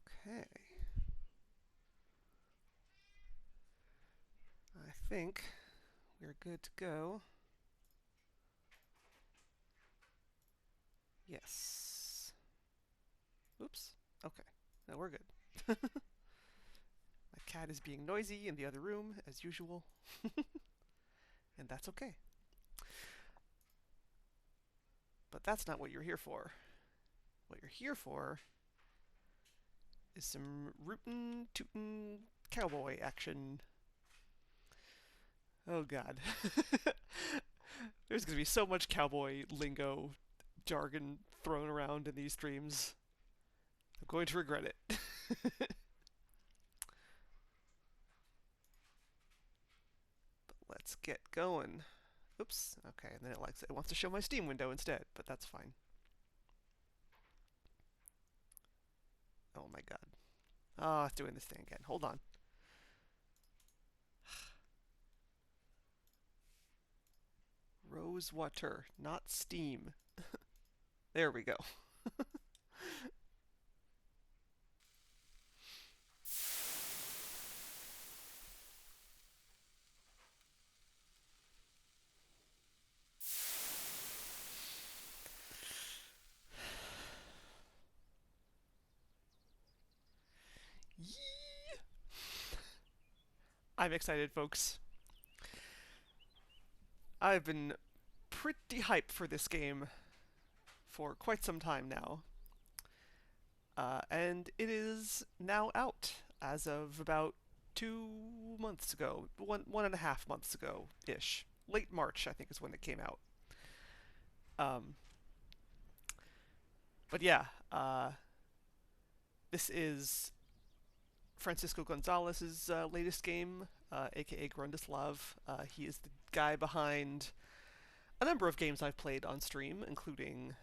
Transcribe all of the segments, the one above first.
Okay. I think we're good to go. Yes. Oops. Okay. No, we're good. My cat is being noisy in the other room, as usual. And that's okay. But that's not what you're here for. What you're here for is some rootin' tootin' cowboy action. Oh god. There's gonna be so much cowboy lingo jargon thrown around in these streams. I'm going to regret it. But let's get going. Oops. Okay, and then it wants to show my Steam window instead, but that's fine. Oh my god. Oh, it's doing this thing again. Hold on. Rosewater, not Steam. There we go. Yee! I'm excited, folks. I've been pretty hyped for this game for quite some time now. And it is now out as of about 2 months ago, one and a half months ago ish. Late March, I think, is when it came out. Um, but yeah, this is Francisco Gonzalez's latest game, aka Grundislav. He is the guy behind a number of games I've played on stream, including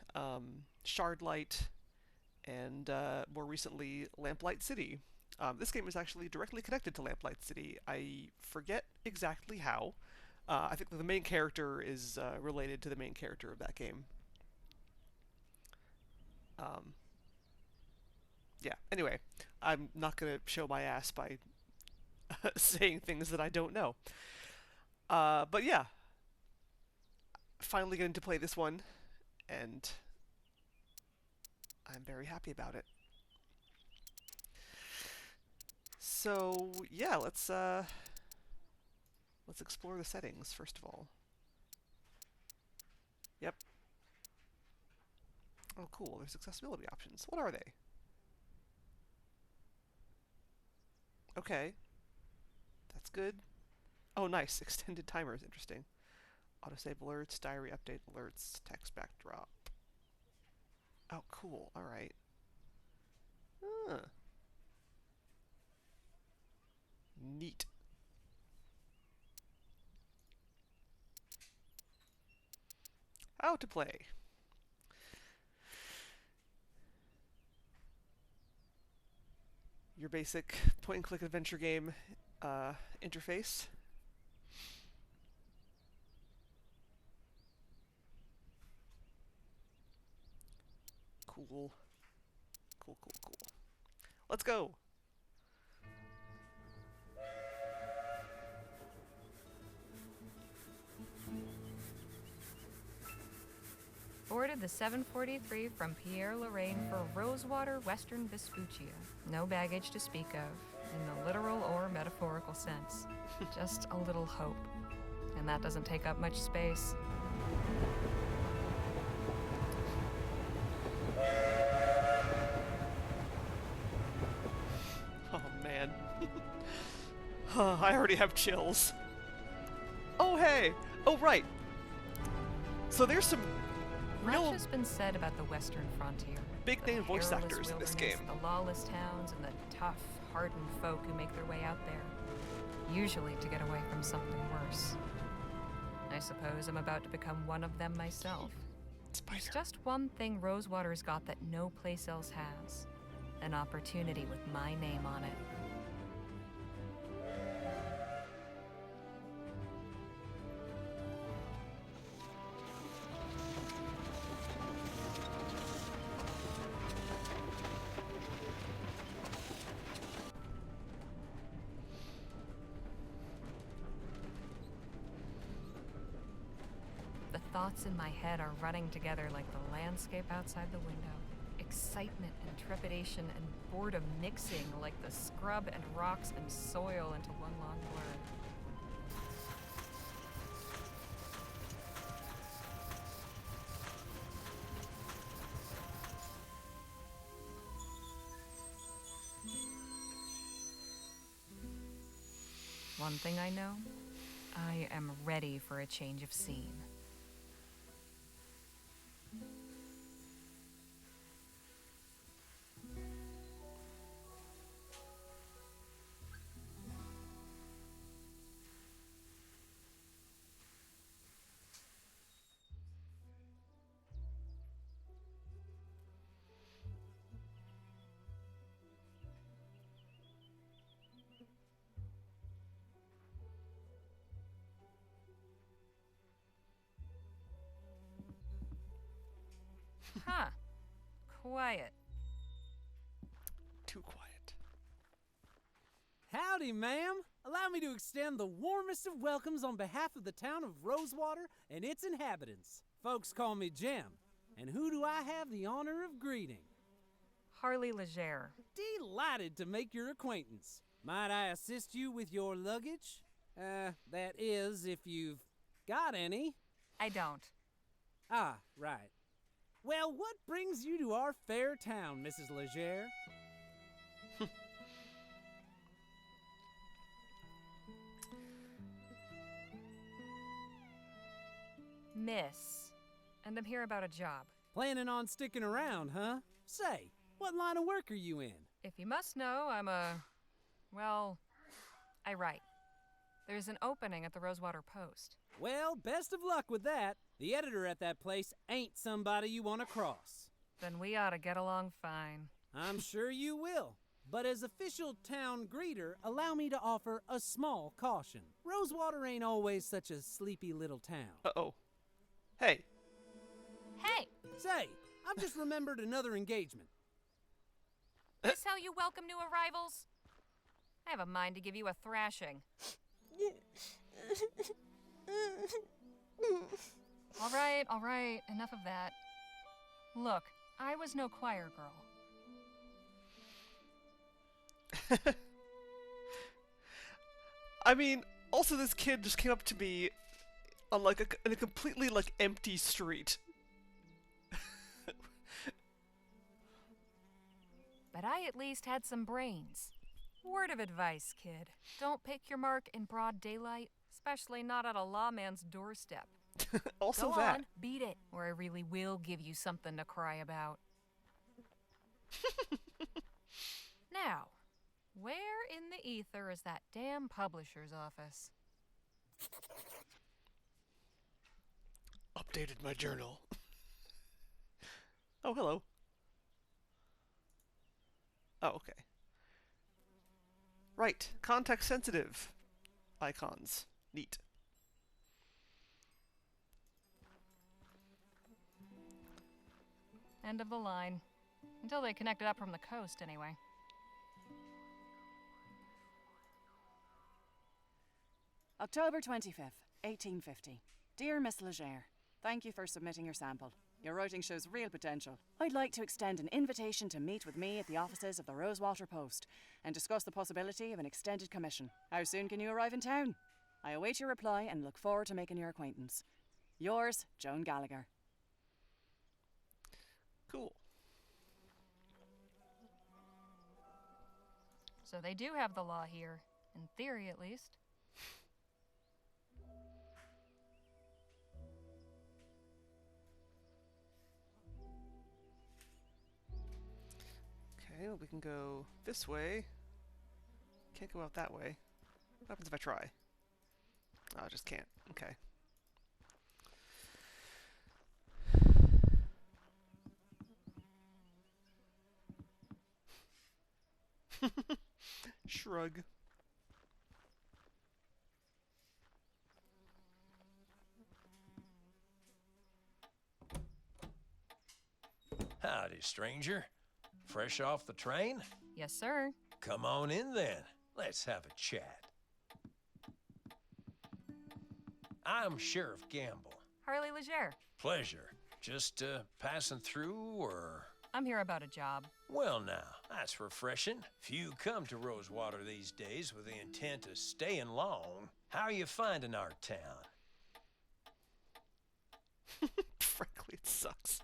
Shardlight and more recently Lamplight City. This game is actually directly connected to Lamplight City. I forget exactly how. I think the main character is related to the main character of that game. Um, yeah, anyway, I'm not going to show my ass by saying things that I don't know. But yeah, finally getting to play this one, and I'm very happy about it. So yeah, let's explore the settings first of all. Yep. Oh, cool. There's accessibility options. What are they? Okay, that's good. Oh, nice. Extended timers. Interesting. Autosave alerts, diary update alerts, text backdrop. Oh, cool. All right. Huh. Neat. How to play. Your basic point-and-click adventure game interface. Cool. Cool, cool, cool. Let's go! Boarded the 743 from Pierre-Lorraine for Rosewater, Western Vespuccia. No baggage to speak of, in the literal or metaphorical sense. Just a little hope. And that doesn't take up much space. Oh, man. I already have chills. Oh, hey! Oh, right! So there's some Much real has been said about the Western frontier. big-name The voice perilous actors in this wilderness, game. The lawless towns and the tough, hardened folk who make their way out there. Usually to get away from something worse. I suppose I'm about to become one of them myself. Spider. There's just one thing Rosewater's got that no place else has. An opportunity with my name on it. thoughts in my head are running together like the landscape outside the window. Excitement and trepidation and boredom mixing like the scrub and rocks and soil into one long blur. One thing I know, I am ready for a change of scene. Huh. Quiet. Too quiet. Howdy, ma'am. Allow me to extend the warmest of welcomes on behalf of the town of Rosewater and its inhabitants. Folks call me Jim. And who do I have the honor of greeting? Harley Legere. Delighted to make your acquaintance. Might I assist you with your luggage? That is, if you've got any. I don't. Ah, right. Well, what brings you to our fair town, Mrs. Legere? Miss. And I'm here about a job. Planning on sticking around, huh? Say, what line of work are you in? If you must know, well, I write. There's an opening at the Rosewater Post. Well, best of luck with that. The editor at that place ain't somebody you want to cross. Then we ought to get along fine. I'm sure you will. But as official town greeter, allow me to offer a small caution. Rosewater ain't always such a sleepy little town. Uh-oh. Hey. Hey! Say, I've just remembered another engagement. This how you welcome new arrivals? I have a mind to give you a thrashing. All right, enough of that. Look, I was no choir girl. I mean, also this kid just came up to me on in a completely empty street. But I at least had some brains. Word of advice, kid. Don't pick your mark in broad daylight, especially not at a lawman's doorstep. Also Go that. on, beat it, or I really will give you something to cry about. Now, where in the ether is that damn publisher's office? Updated my journal. Oh, hello. Oh, okay. Right, context sensitive icons. Neat. End of the line. Until they connect it up from the coast, anyway. October 25th, 1850. Dear Miss Legere, thank you for submitting your sample. Your writing shows real potential. I'd like to extend an invitation to meet with me at the offices of the Rosewater Post and discuss the possibility of an extended commission. How soon can you arrive in town? I await your reply and look forward to making your acquaintance. Yours, Joan Gallagher. Cool. So they do have the law here, in theory at least. Okay, well, we can go this way. Can't go out that way. What happens if I try? Oh, I just can't. Okay. Shrug. Howdy, stranger. Fresh off the train? Yes, sir. Come on in then. Let's have a chat. I'm Sheriff Gamble. Harley Legere. Pleasure. Just passing through, or? I'm here about a job. Well, now, that's refreshing. Few come to Rosewater these days with the intent of staying long. How are you finding our town? Frankly, it sucks.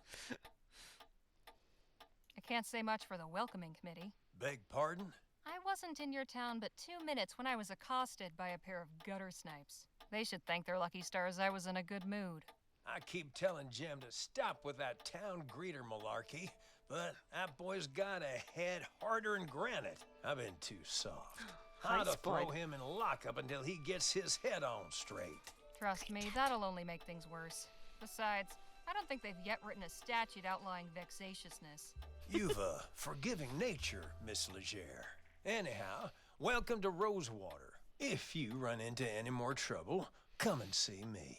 I can't say much for the welcoming committee. Beg pardon? I wasn't in your town but 2 minutes when I was accosted by a pair of gutter snipes. They should thank their lucky stars I was in a good mood. I keep telling Jim to stop with that town greeter malarkey, but that boy's got a head harder than granite. I've been too soft. I'd Nice, throw bud. him in lockup until he gets his head on straight. Trust me, that'll only make things worse. Besides, I don't think they've yet written a statute outlawing vexatiousness. You've a forgiving nature, Miss Legere. Anyhow, welcome to Rosewater. If you run into any more trouble, come and see me.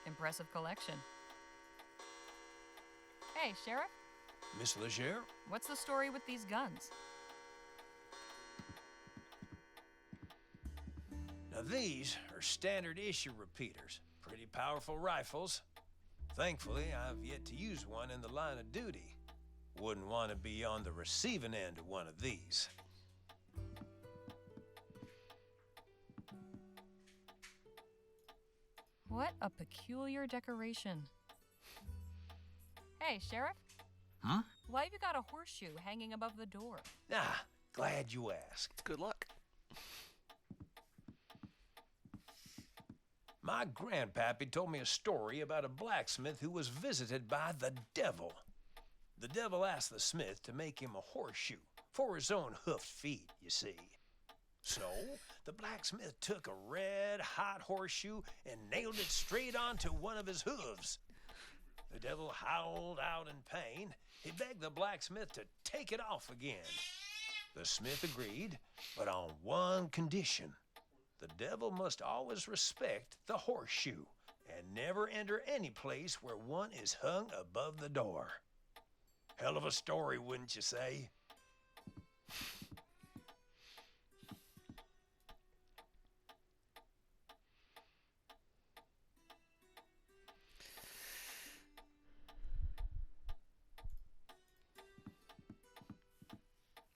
Impressive collection. Hey, Sheriff, Miss Legere? what's the story with these guns? Now these are standard issue repeaters. Pretty powerful rifles. Thankfully, I've yet to use one in the line of duty. Wouldn't want to be on the receiving end of one of these. What a peculiar decoration. Hey, Sheriff, Huh? why have you got a horseshoe hanging above the door? Ah, glad you asked. Good luck. My grandpappy told me a story about a blacksmith who was visited by the devil. The devil asked the smith to make him a horseshoe for his own hoofed feet, you see. So, the blacksmith took a red-hot horseshoe and nailed it straight onto one of his hooves. The devil howled out in pain. He begged the blacksmith to take it off again. The smith agreed, but on one condition. The devil must always respect the horseshoe and never enter any place where one is hung above the door. Hell of a story, wouldn't you say?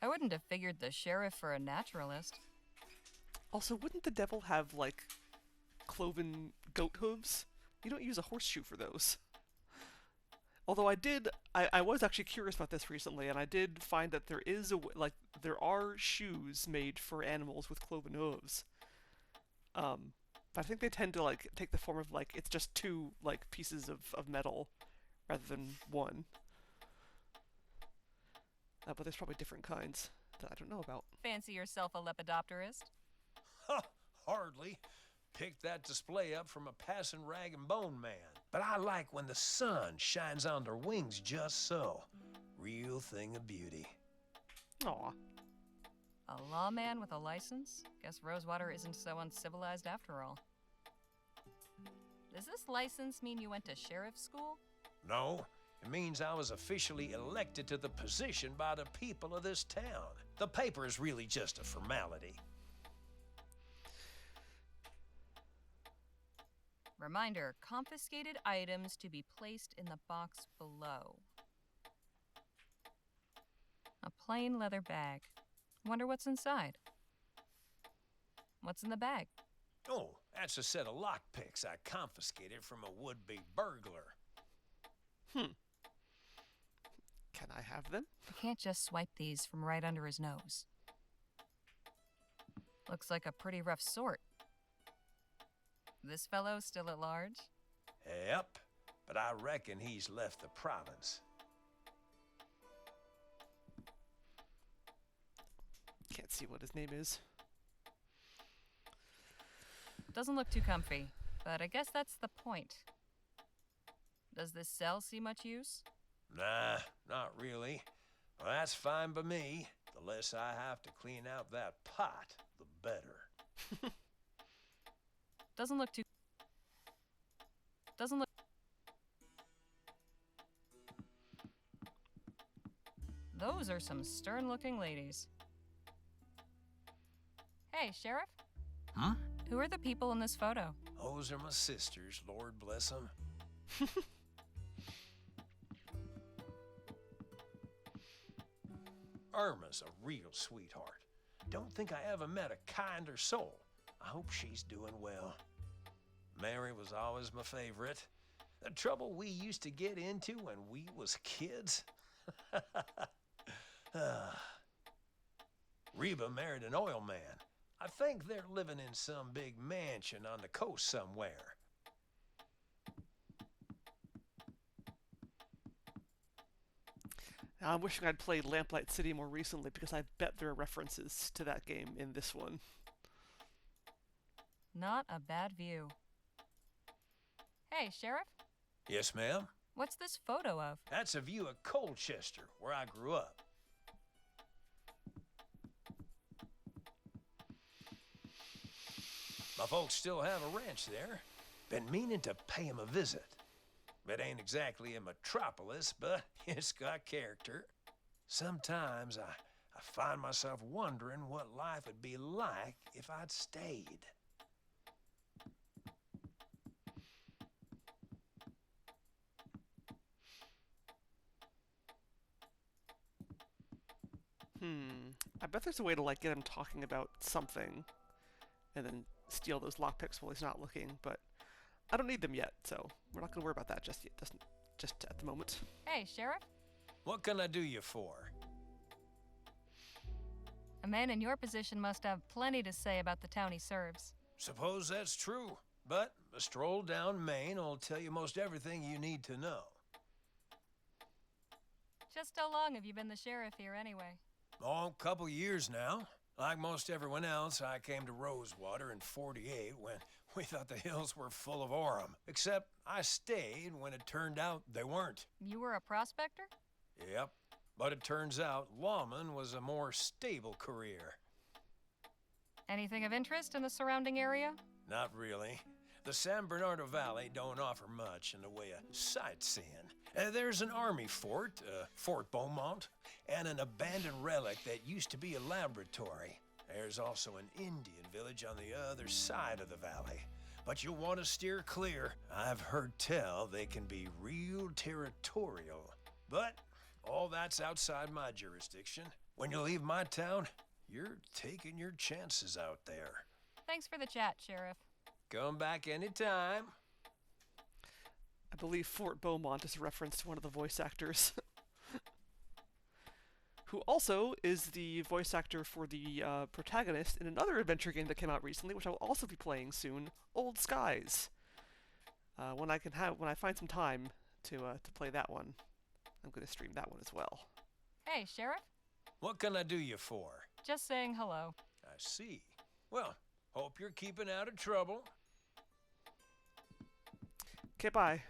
I wouldn't have figured the sheriff for a naturalist. Also, wouldn't the devil have, like, cloven goat hooves? You don't use a horseshoe for those. Although I was actually curious about this recently, and I did find that there is there are shoes made for animals with cloven hooves. But I think they tend to, like, take the form of, like, it's just two, like, pieces of metal rather than one. But there's probably different kinds that I don't know about. Fancy yourself a lepidopterist? Ha! Hardly. Picked that display up from a passing rag and bone man. But I like when the sun shines on their wings just so. Real thing of beauty. Aw. A lawman with a license? Guess Rosewater isn't so uncivilized after all. Does this license mean you went to sheriff's school? No, it means I was officially elected to the position by the people of this town. The paper is really just a formality. Reminder, confiscated items to be placed in the box below. A plain leather bag. Wonder what's inside. What's in the bag? Oh, that's a set of lockpicks I confiscated from a would-be burglar. Can I have them? You can't just swipe these from right under his nose. Looks like a pretty rough sort. This fellow still at large? Yep, but I reckon he's left the province. Can't see what his name is. Doesn't look too comfy, but I guess that's the point. Does this cell see much use? Nah, not really. Well, that's fine by me. The less I have to clean out that pot, the better. Doesn't look too... Doesn't look... Those are some stern-looking ladies. Hey, Sheriff? Huh? Who are the people in this photo? Those are my sisters, Lord bless them. Irma's a real sweetheart. Don't think I ever met a kinder soul. I hope she's doing well. Mary was always my favorite. The trouble we used to get into when we was kids. Reba married an oil man. I think they're living in some big mansion on the coast somewhere. I'm wishing I'd played Lamplight City more recently because I bet there are references to that game in this one. Not a bad view. Hey, Sheriff? Yes, ma'am? What's this photo of? That's a view of Colchester, where I grew up. My folks still have a ranch there. Been meaning to pay 'em a visit. It ain't exactly a metropolis, but it's got character. Sometimes I find myself wondering what life would be like if I'd stayed. I bet there's a way to like get him talking about something and then steal those lockpicks while he's not looking, but I don't need them yet, so we're not gonna worry about that just yet, just at the moment. Hey, Sheriff? What can I do you for? A man in your position must have plenty to say about the town he serves. Suppose that's true, but a stroll down Main will tell you most everything you need to know. Just how long have you been the sheriff here anyway? Oh, a couple years now. Like most everyone else, I came to Rosewater in '48 when we thought the hills were full of Orem. Except I stayed when it turned out they weren't. You were a prospector? Yep. But it turns out lawman was a more stable career. Anything of interest in the surrounding area? Not really. The San Bernardino Valley don't offer much in the way of sightseeing. There's an army fort, Fort Beaumont, and an abandoned relic that used to be a laboratory. There's also an Indian village on the other side of the valley. But you'll want to steer clear. I've heard tell they can be real territorial. But all that's outside my jurisdiction. When you leave my town, you're taking your chances out there. Thanks for the chat, Sheriff. Come back anytime. I believe Fort Beaumont is a reference to one of the voice actors. Who also is the voice actor for the protagonist in another adventure game that came out recently, which I will also be playing soon, Old Skies. When I find some time to play that one, I'm going to stream that one as well. Hey, Sheriff? What can I do you for? Just saying hello. I see. Well, hope you're keeping out of trouble. Okay, bye.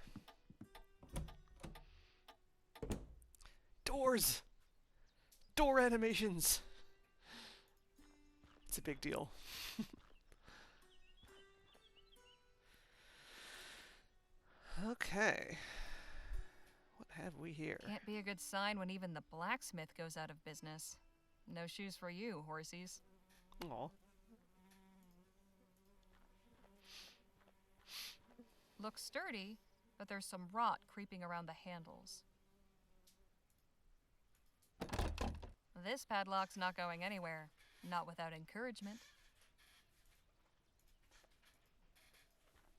Doors! Door animations! It's a big deal. Okay. What have we here? Can't be a good sign when even the blacksmith goes out of business. No shoes for you, horsies. Aw. Looks sturdy, but there's some rot creeping around the handles. This padlock's not going anywhere. Not without encouragement.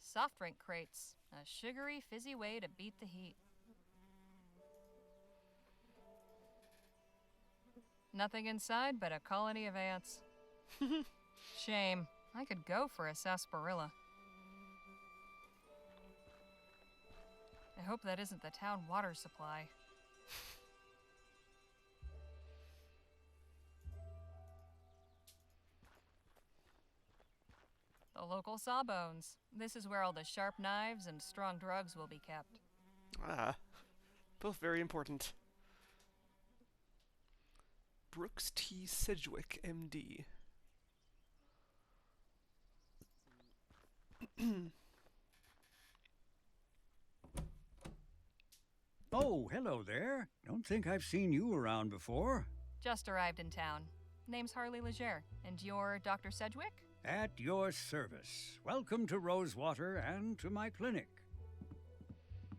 Soft drink crates. A sugary, fizzy way to beat the heat. Nothing inside but a colony of ants. Shame. I could go for a sarsaparilla. I hope that isn't the town water supply. The local sawbones. This is where all the sharp knives and strong drugs will be kept. Ah. Both very important. Brooks T. Sedgwick, MD. Oh, hello there. Don't think I've seen you around before. Just arrived in town. Name's Harley Leger. And you're Dr. Sedgwick? At your service. Welcome to Rosewater and to my clinic.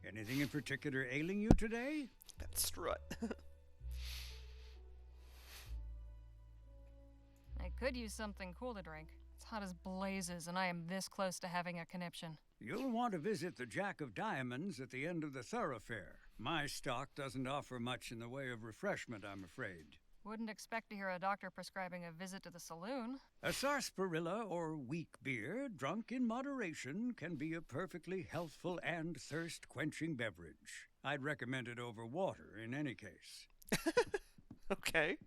Anything in particular ailing you today? That strut. I could use something cool to drink. It's hot as blazes, and I am this close to having a conniption. You'll want to visit the Jack of Diamonds at the end of the thoroughfare. My stock doesn't offer much in the way of refreshment, I'm afraid. Wouldn't expect to hear a doctor prescribing a visit to the saloon. A sarsaparilla or weak beer, drunk in moderation, can be a perfectly healthful and thirst-quenching beverage. I'd recommend it over water in any case. Okay.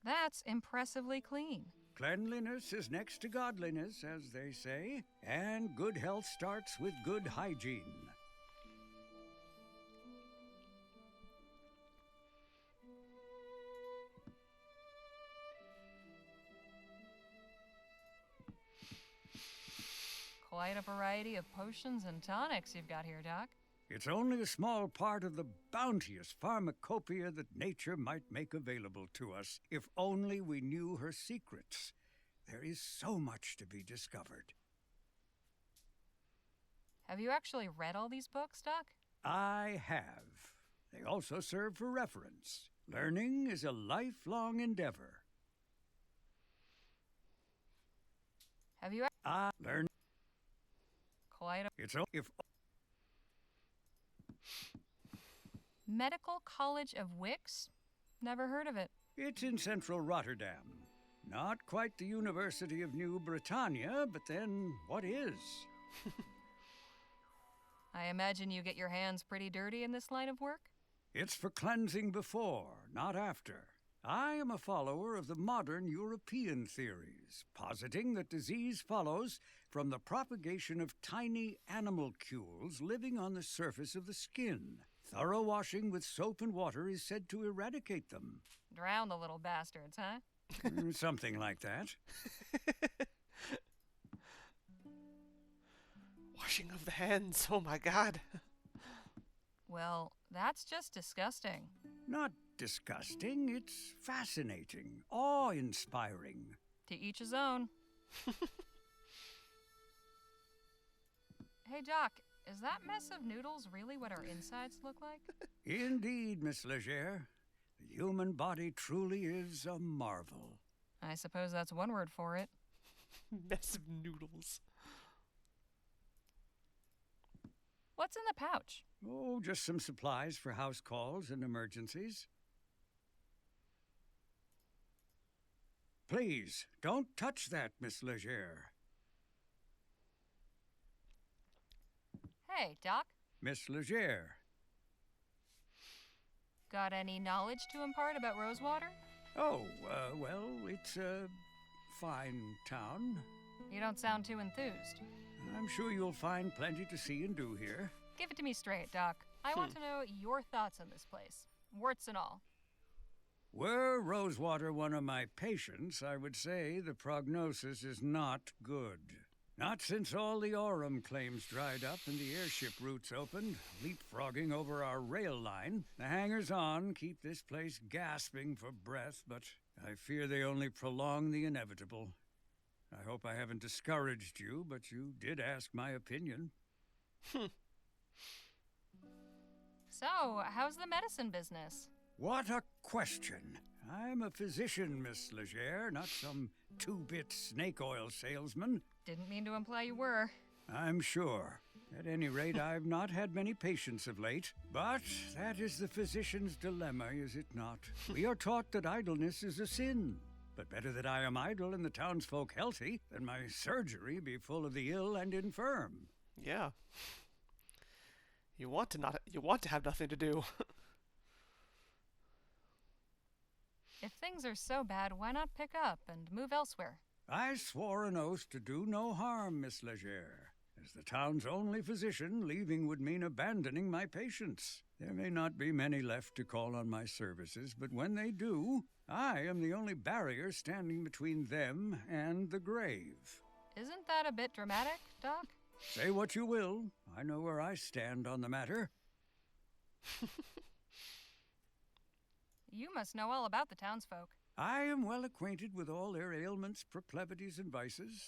That's impressively clean. Cleanliness is next to godliness, as they say, and good health starts with good hygiene. Quite a variety of potions and tonics you've got here, Doc. It's only a small part of the bounteous pharmacopoeia that nature might make available to us, if only we knew her secrets. There is so much to be discovered. Have you actually read all these books, Doc? I have. They also serve for reference. Learning is a lifelong endeavor. Have you Learn. quite a If Medical College of Wicks? Never heard of it. it's in central Rotterdam. Not quite the University of New Britannia, but then what is? I imagine you get your hands pretty dirty in this line of work? It's for cleansing before, not after. I am a follower of the modern European theories, positing that disease follows from the propagation of tiny animalcules living on the surface of the skin. Thorough washing with soap and water is said to eradicate them. Drown the little bastards, huh? Something like that. Washing of the hands. Oh my god. Well, that's just disgusting. Not disgusting, it's fascinating, awe-inspiring. To each his own. Hey, Doc, is that mess of noodles really what our insides look like? Indeed, Miss Leger. The human body truly is a marvel. I suppose that's one word for it. Mess of noodles. What's in the pouch? Oh, just some supplies for house calls and emergencies. Please, don't touch that, Miss Leger. Hey, Doc, Miss Leger. got any knowledge to impart about Rosewater? Oh, well, it's a fine town. You don't sound too enthused. I'm sure you'll find plenty to see and do here. Give it to me straight, Doc. I want to know your thoughts on this place, warts and all. Were Rosewater one of my patients, I would say the prognosis is not good. Not since all the Aurum claims dried up and the airship routes opened, leapfrogging over our rail line. The hangers-on keep this place gasping for breath, but I fear they only prolong the inevitable. I hope I haven't discouraged you, but you did ask my opinion. So, how's the medicine business? What a question. I'm a physician, Miss Leger, not some two-bit snake oil salesman. Didn't mean to imply you were. I'm sure. At any rate, I've not had many patients of late. But that is the physician's dilemma, is it not? We are taught that idleness is a sin. But better that I am idle and the townsfolk healthy than my surgery be full of the ill and infirm. Yeah. You want to have nothing to do. If things are so bad, why not pick up and move elsewhere? I swore an oath to do no harm, Miss Leger. As the town's only physician, leaving would mean abandoning my patients. There may not be many left to call on my services, but when they do, I am the only barrier standing between them and the grave. Isn't that a bit dramatic, Doc? Say what you will, I know where I stand on the matter. You must know all about the townsfolk. I am well acquainted with all their ailments, proclivities, and vices.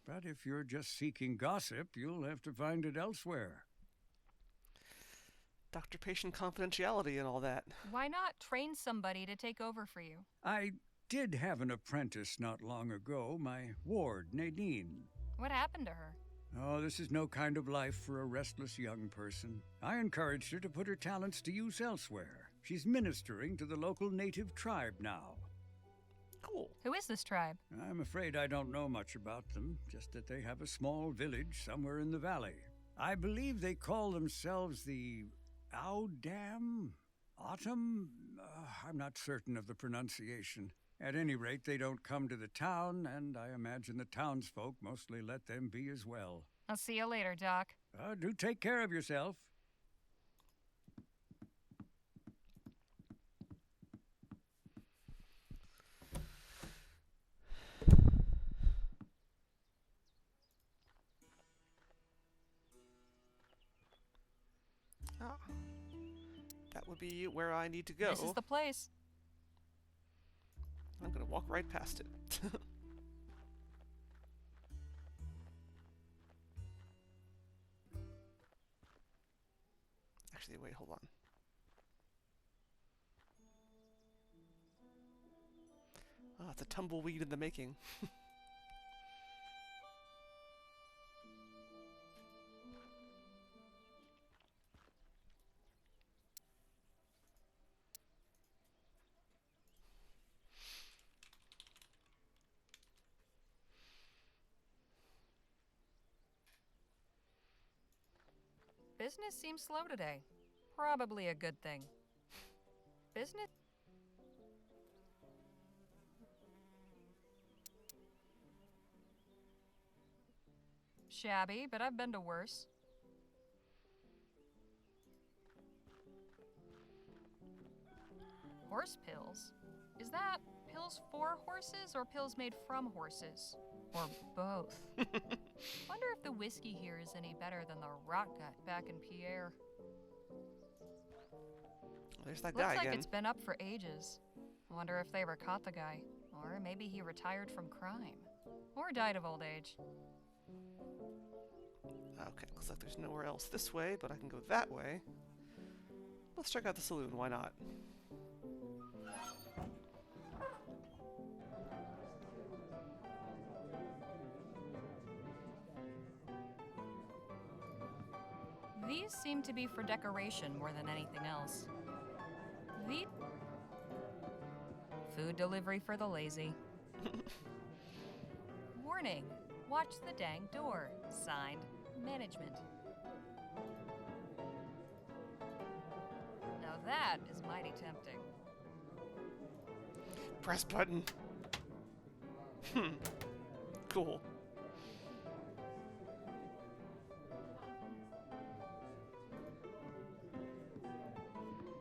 But if you're just seeking gossip, you'll have to find it elsewhere. Doctor-patient confidentiality and all that. Why not train somebody to take over for you? I did have an apprentice not long ago, my ward, Nadine. What happened to her? Oh, this is no kind of life for a restless young person. I encouraged her to put her talents to use elsewhere. She's ministering to the local native tribe now. Cool. Who is this tribe? I'm afraid I don't know much about them, just that they have a small village somewhere in the valley. I believe they call themselves the Audam? Autumn? I'm not certain of the pronunciation. At any rate, they don't come to the town, and I imagine the townsfolk mostly let them be as well. I'll see you later, Doc. Do take care of yourself. Ah. That would be where I need to go. This is the place. I'm gonna walk right past it. Actually, wait, hold on. Ah, it's a tumbleweed in the making. Business seems slow today. Probably a good thing. Business? Shabby, but I've been to worse. Horse pills? Is that pills for horses or pills made from horses? Or both? Wonder if the whiskey here is any better than the rot gut back in Pierre. There's that Looks guy like again. it's been up for ages. Wonder if they ever caught the guy. Or maybe he retired from crime. Or died of old age. Okay, looks like there's nowhere else this way, but I can go that way. Let's check out the saloon, why not? These seem to be for decoration more than anything else. The food delivery for the lazy. Warning, watch the dang door. Signed, management. Now that is mighty tempting. Press button. Cool.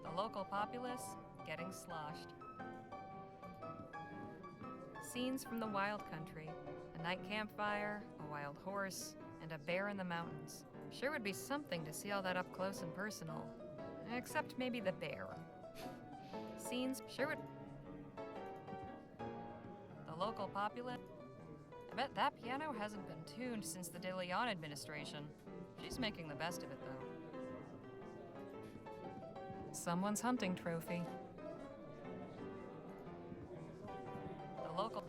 The local populace getting sloshed. Scenes from the wild country. A night campfire, a wild horse, and a bear in the mountains. Sure would be something to see all that up close and personal. Except maybe the bear. Scenes sure would... The local populace... I bet that piano hasn't been tuned since the De Leon administration. She's making the best of it, though. Someone's hunting trophy. The local...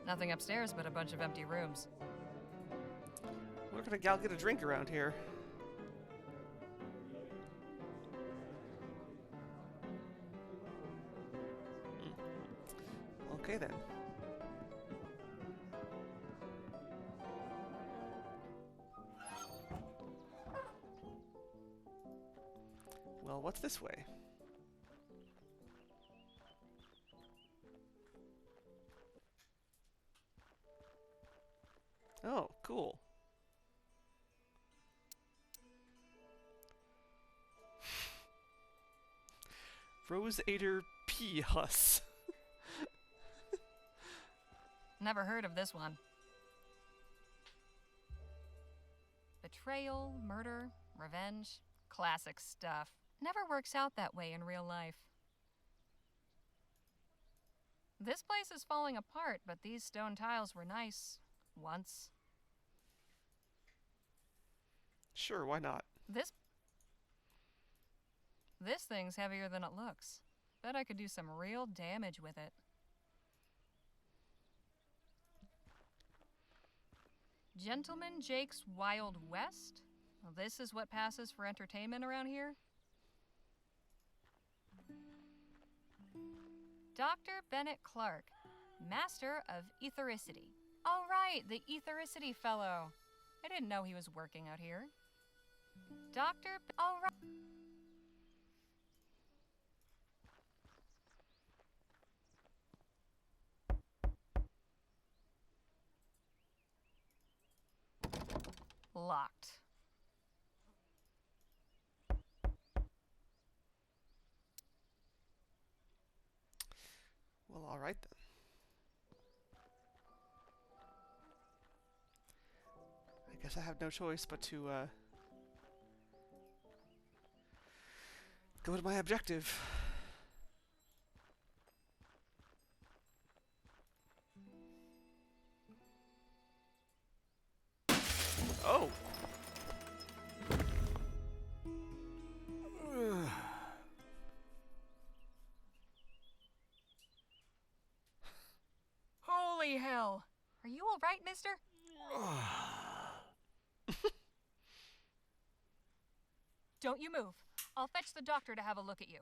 Nothing upstairs but a bunch of empty rooms. Where can a gal get a drink around here? Okay then. Well, what's this way? Oh, cool. Rosewater P. Huss. Never heard of this one. Betrayal, murder, revenge. Classic stuff. Never works out that way in real life. This place is falling apart, but these stone tiles were nice. Once. Sure, why not? This thing's heavier than it looks. Bet I could do some real damage with it. Gentleman Jake's Wild West? Well, this is what passes for entertainment around here? Dr. Bennett Clark, Master of Ethericity. Oh, right, the Ethericity fellow. I didn't know he was working out here. Oh, right. Locked. Well, alright then. I guess I have no choice but to, go to my objective. Oh! Holy hell! Are you all right, mister? Don't you move. I'll fetch the doctor to have a look at you.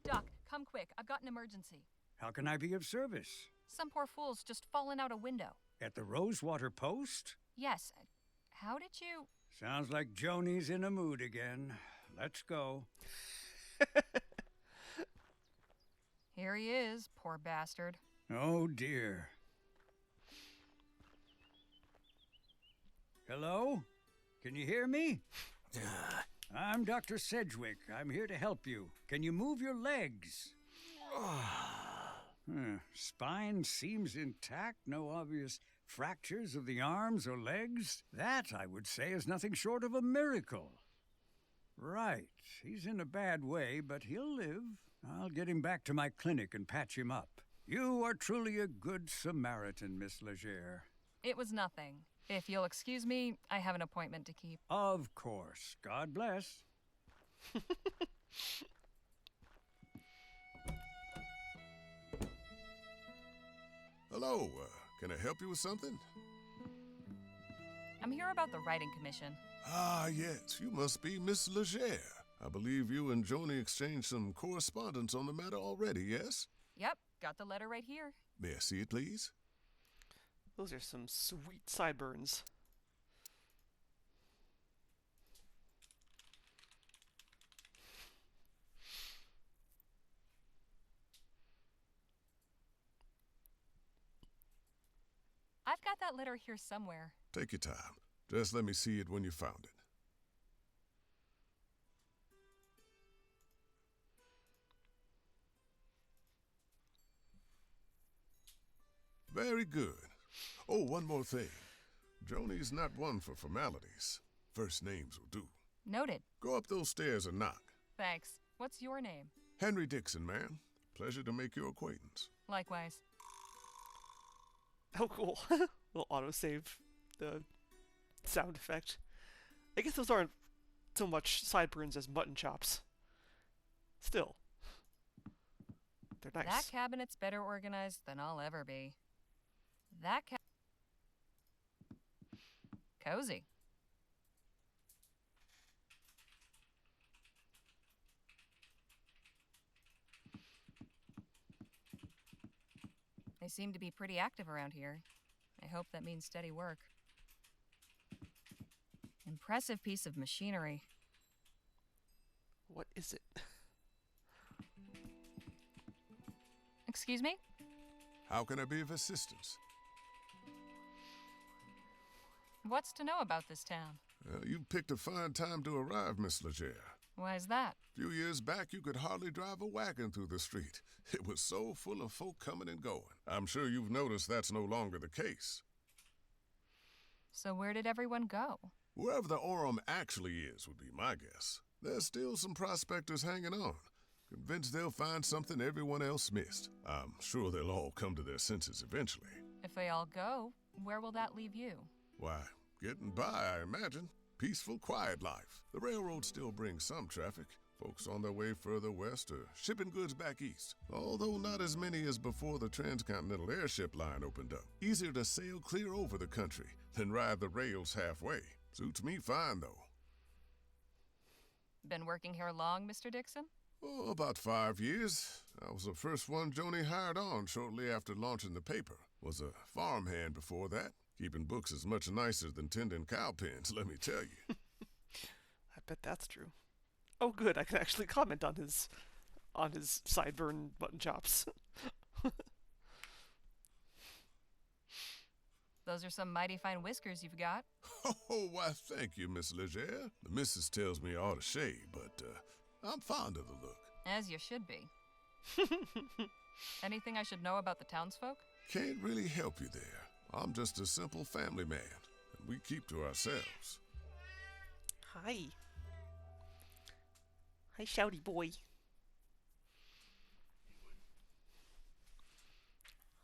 Doc, come quick. I've got an emergency. How can I be of service? Some poor fool's just fallen out a window. At the Rosewater Post? Yes. How did you... Sounds like Joni's in a mood again. Let's go. Here he is, poor bastard. Oh, dear. Hello? Can you hear me? I'm Dr. Sedgwick. I'm here to help you. Can you move your legs? Spine seems intact. No obvious fractures of the arms or legs. That, I would say, is nothing short of a miracle. Right. He's in a bad way, but he'll live. I'll get him back to my clinic and patch him up. You are truly a good Samaritan, Miss Legere. It was nothing. If you'll excuse me, I have an appointment to keep. Of course. God bless. Hello, can I help you with something? I'm here about the writing commission. Ah, yes, you must be Miss Legere. I believe you and Joni exchanged some correspondence on the matter already, yes? Yep, got the letter right here. May I see it, please? Those are some sweet sideburns. I've got that letter here somewhere. Take your time. Just let me see it when you found it. Very good. Oh, one more thing. Joni's not one for formalities. First names will do. Noted. Go up those stairs and knock. Thanks. What's your name? Henry Dixon, ma'am. Pleasure to make your acquaintance. Likewise. Oh, cool. We'll autosave the sound effect. I guess those aren't so much sideburns as mutton chops. Still. They're nice. That cabinet's better organized than I'll ever be. Cozy. They seem to be pretty active around here. I hope that means steady work. Impressive piece of machinery. What is it? Excuse me? How can I be of assistance? What's to know about this town? You picked a fine time to arrive, Miss Legere. Why is that? A few years back, you could hardly drive a wagon through the street. It was so full of folk coming and going. I'm sure you've noticed that's no longer the case. So where did everyone go? Wherever the Orem actually is would be my guess. There's still some prospectors hanging on, convinced they'll find something everyone else missed. I'm sure they'll all come to their senses eventually. If they all go, where will that leave you? Why, getting by, I imagine. Peaceful, quiet life. The railroad still brings some traffic. Folks on their way further west or shipping goods back east. Although not as many as before the transcontinental airship line opened up. Easier to sail clear over the country than ride the rails halfway. Suits me fine, though. Been working here long, Mr. Dixon? Oh, about 5 years. I was the first one Joni hired on shortly after launching the paper. Was a farmhand before that. Keeping books is much nicer than tending cow pens, let me tell you. I bet that's true. Oh, good. I can actually comment on his sideburn button chops. Those are some mighty fine whiskers you've got. Oh, why, thank you, Miss Legere. The missus tells me I ought to shave, but I'm fond of the look. As you should be. Anything I should know about the townsfolk? Can't really help you there. I'm just a simple family man, and we keep to ourselves. Hi. Hi, shouty boy.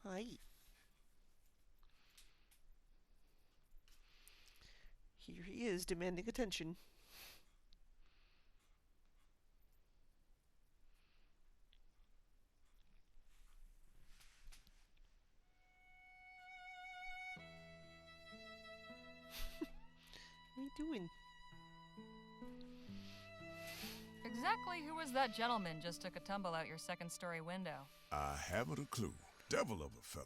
Hi. Here he is, demanding attention. What are you doing? Exactly who was that gentleman just took a tumble out your second-story window? I haven't a clue. Devil of a fella.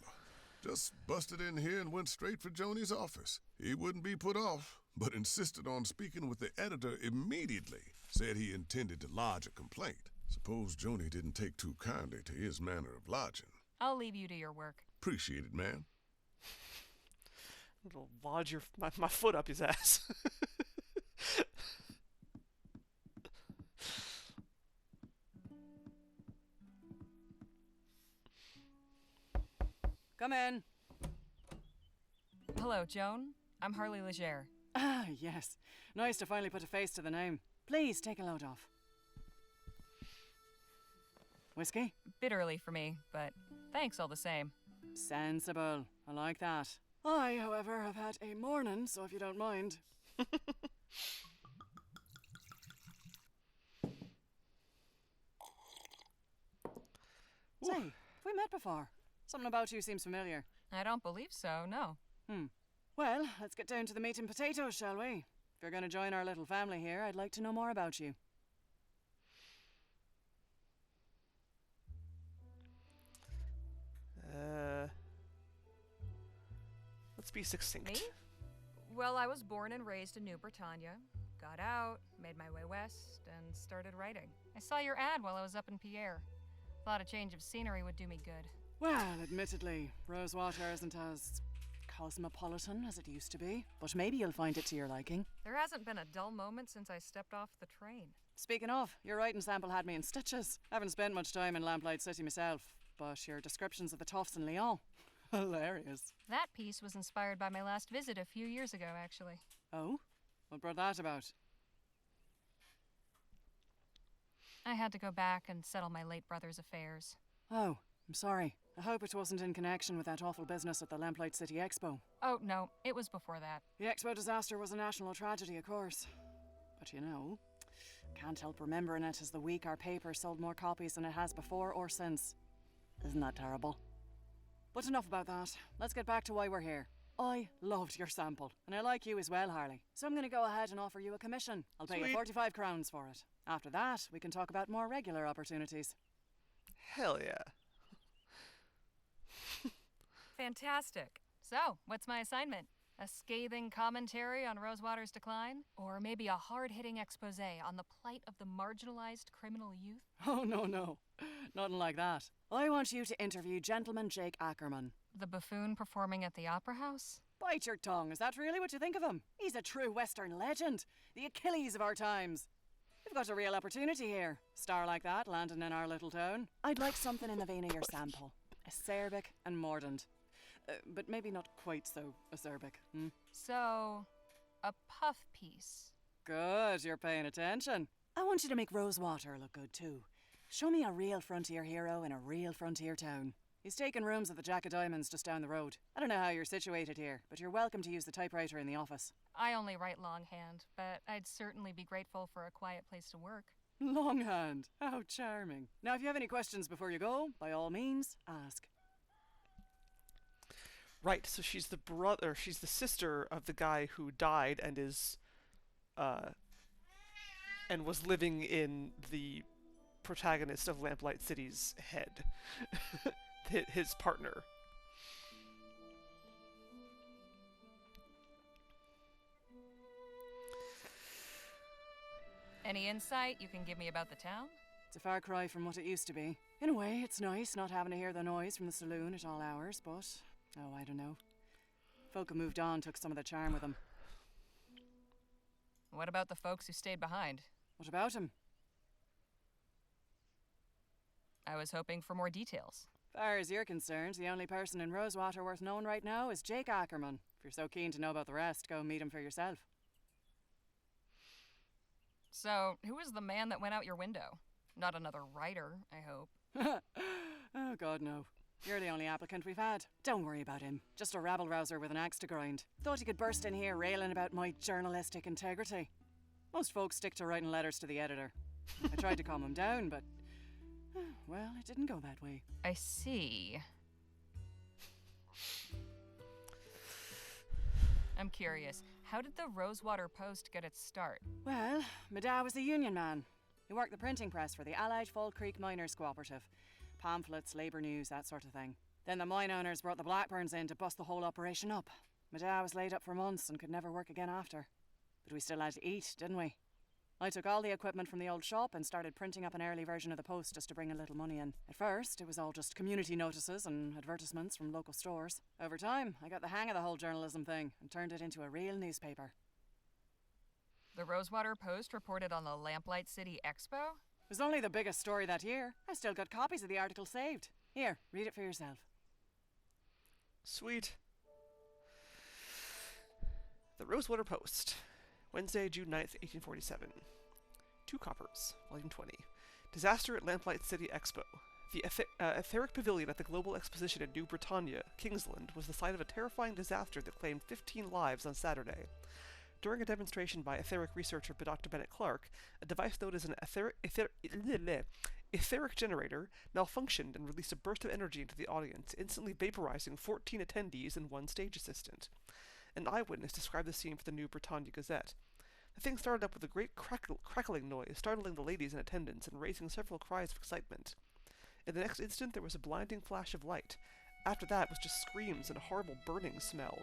Just busted in here and went straight for Joni's office. He wouldn't be put off, but insisted on speaking with the editor immediately. Said he intended to lodge a complaint. Suppose Joni didn't take too kindly to his manner of lodging. I'll leave you to your work. Appreciate it, ma'am. I'm gonna lodge my foot up his ass. Come in. Hello, Joan. I'm Harley Legere. Ah, yes. Nice to finally put a face to the name. Please take a load off. Whiskey? Bit early for me, but thanks all the same. Sensible. I like that. I, however, have had a morning, so if you don't mind. Say, have we met before? Something about you seems familiar. I don't believe so, no. Well, let's get down to the meat and potatoes, shall we? If you're going to join our little family here, I'd like to know more about you. Let's be succinct. Me? Well, I was born and raised in New Britannia, got out, made my way west, and started writing. I saw your ad while I was up in Pierre. Thought a change of scenery would do me good. Well, admittedly, Rosewater isn't as cosmopolitan as it used to be, but maybe you'll find it to your liking. There hasn't been a dull moment since I stepped off the train. Speaking of, your writing sample had me in stitches. Haven't spent much time in Lamplight City myself, but your descriptions of the toffs in Lyon, hilarious. That piece was inspired by my last visit a few years ago, actually. Oh? What brought that about? I had to go back and settle my late brother's affairs. Oh, I'm sorry. I hope it wasn't in connection with that awful business at the Lamplight City Expo. Oh, no, it was before that. The Expo disaster was a national tragedy, of course. But you know, can't help remembering it as the week our paper sold more copies than it has before or since. Isn't that terrible? But enough about that. Let's get back to why we're here. I loved your sample, and I like you as well, Harley. So I'm going to go ahead and offer you a commission. I'll pay you 45 crowns for it. After that, we can talk about more regular opportunities. Hell yeah. Fantastic. So, what's my assignment? A scathing commentary on Rosewater's decline? Or maybe a hard-hitting expose on the plight of the marginalized criminal youth? Oh, no. Nothing like that. I want you to interview Gentleman Jake Ackerman. The buffoon performing at the Opera House? Bite your tongue. Is that really what you think of him? He's a true Western legend. The Achilles of our times. We've got a real opportunity here. Star like that landing in our little town. I'd like something in the vein of your sample. Acerbic and mordant. But maybe not quite so acerbic. So, a puff piece. Good, you're paying attention. I want you to make Rosewater look good too. Show me a real frontier hero in a real frontier town. He's taking rooms at the Jack of Diamonds just down the road. I don't know how you're situated here, but you're welcome to use the typewriter in the office. I only write longhand, but I'd certainly be grateful for a quiet place to work. Longhand. How charming. Now, if you have any questions before you go, by all means, ask. Right, so she's the sister of the guy who died and and was living in the protagonist of Lamplight City's head. His partner. Any insight you can give me about the town? It's a far cry from what it used to be. In a way, it's nice not having to hear the noise from the saloon at all hours, but, oh, I don't know. Folk who moved on took some of the charm with them. What about the folks who stayed behind? What about him? I was hoping for more details. Far as you're concerned, the only person in Rosewater worth knowing right now is Jake Ackerman. If you're so keen to know about the rest, go meet him for yourself. So, who was the man that went out your window? Not another writer, I hope. Oh, God, no. You're the only applicant we've had. Don't worry about him. Just a rabble-rouser with an axe to grind. Thought he could burst in here railing about my journalistic integrity. Most folks stick to writing letters to the editor. I tried to calm him down, but... well, it didn't go that way. I see. I'm curious, how did the Rosewater Post get its start? Well, my dad was a union man. He worked the printing press for the Allied Fall Creek Miners Cooperative. Pamphlets, labour news, that sort of thing. Then the mine owners brought the Blackburns in to bust the whole operation up. My dad was laid up for months and could never work again after. But we still had to eat, didn't we? I took all the equipment from the old shop and started printing up an early version of the Post just to bring a little money in. At first, it was all just community notices and advertisements from local stores. Over time, I got the hang of the whole journalism thing and turned it into a real newspaper. The Rosewater Post reported on the Lamplight City Expo? It was only the biggest story that year. I still got copies of the article saved. Here, read it for yourself. Sweet. The Rosewater Post. Wednesday, June 9th, 1847. 2 coppers, Volume 20. Disaster at Lamplight City Expo. The etheric pavilion at the Global Exposition in New Britannia, Kingsland, was the site of a terrifying disaster that claimed 15 lives on Saturday. During a demonstration by etheric researcher Dr. Bennett Clark, a device known as an etheric generator malfunctioned and released a burst of energy into the audience, instantly vaporizing 14 attendees and 1 stage assistant. An eyewitness described the scene for the New Britannia Gazette. The thing started up with a great crackling noise, startling the ladies in attendance and raising several cries of excitement. In the next instant, there was a blinding flash of light. After that, it was just screams and a horrible burning smell.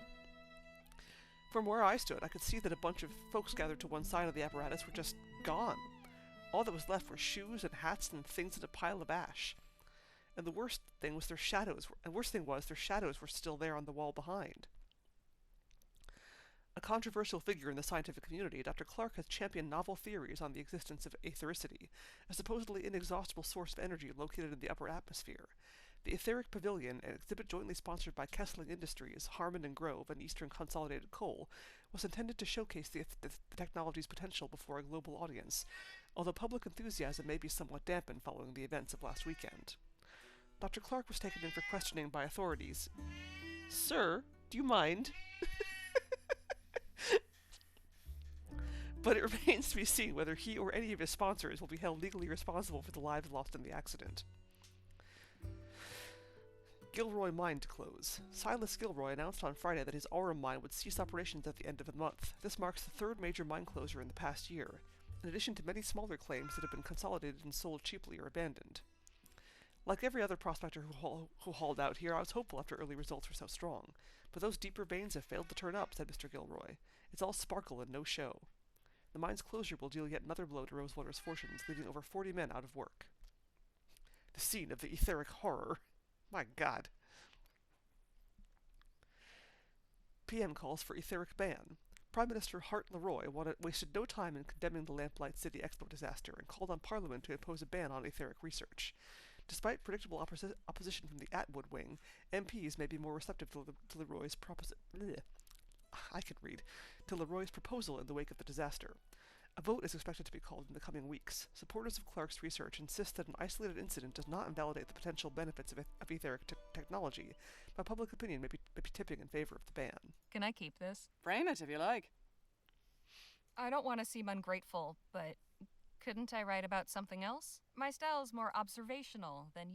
From where I stood, I could see that a bunch of folks gathered to one side of the apparatus were just gone. All that was left were shoes and hats and things in a pile of ash. And the worst thing was their shadows were still there on the wall behind. A controversial figure in the scientific community, Dr. Clark has championed novel theories on the existence of ethericity, a supposedly inexhaustible source of energy located in the upper atmosphere. The Etheric Pavilion, an exhibit jointly sponsored by Kessling Industries, Harmon and Grove, and Eastern Consolidated Coal, was intended to showcase the technology's potential before a global audience, although public enthusiasm may be somewhat dampened following the events of last weekend. Dr. Clark was taken in for questioning by authorities. "Sir, do you mind?" But it remains to be seen whether he or any of his sponsors will be held legally responsible for the lives lost in the accident. Gilroy Mine to close. Silas Gilroy announced on Friday that his Aurum mine would cease operations at the end of the month. This marks the 3rd major mine closure in the past year, in addition to many smaller claims that have been consolidated and sold cheaply or abandoned. Like every other prospector who hauled out here, I was hopeful after early results were so strong. But those deeper veins have failed to turn up, said Mr. Gilroy. It's all sparkle and no show. The mine's closure will deal yet another blow to Rosewater's fortunes, leaving over 40 men out of work. The scene of the etheric horror. My God. PM calls for etheric ban. Prime Minister Hart Leroy wasted no time in condemning the Lamplight City Expo disaster and called on Parliament to impose a ban on etheric research. Despite predictable opposition from the Atwood wing, MPs may be more receptive to Leroy's to Leroy's proposal in the wake of the disaster. A vote is expected to be called in the coming weeks. Supporters of Clark's research insist that an isolated incident does not invalidate the potential benefits of etheric technology, but public opinion may be tipping in favor of the ban. Can I keep this? Frame it if you like. I don't want to seem ungrateful, but couldn't I write about something else? My style is more observational than,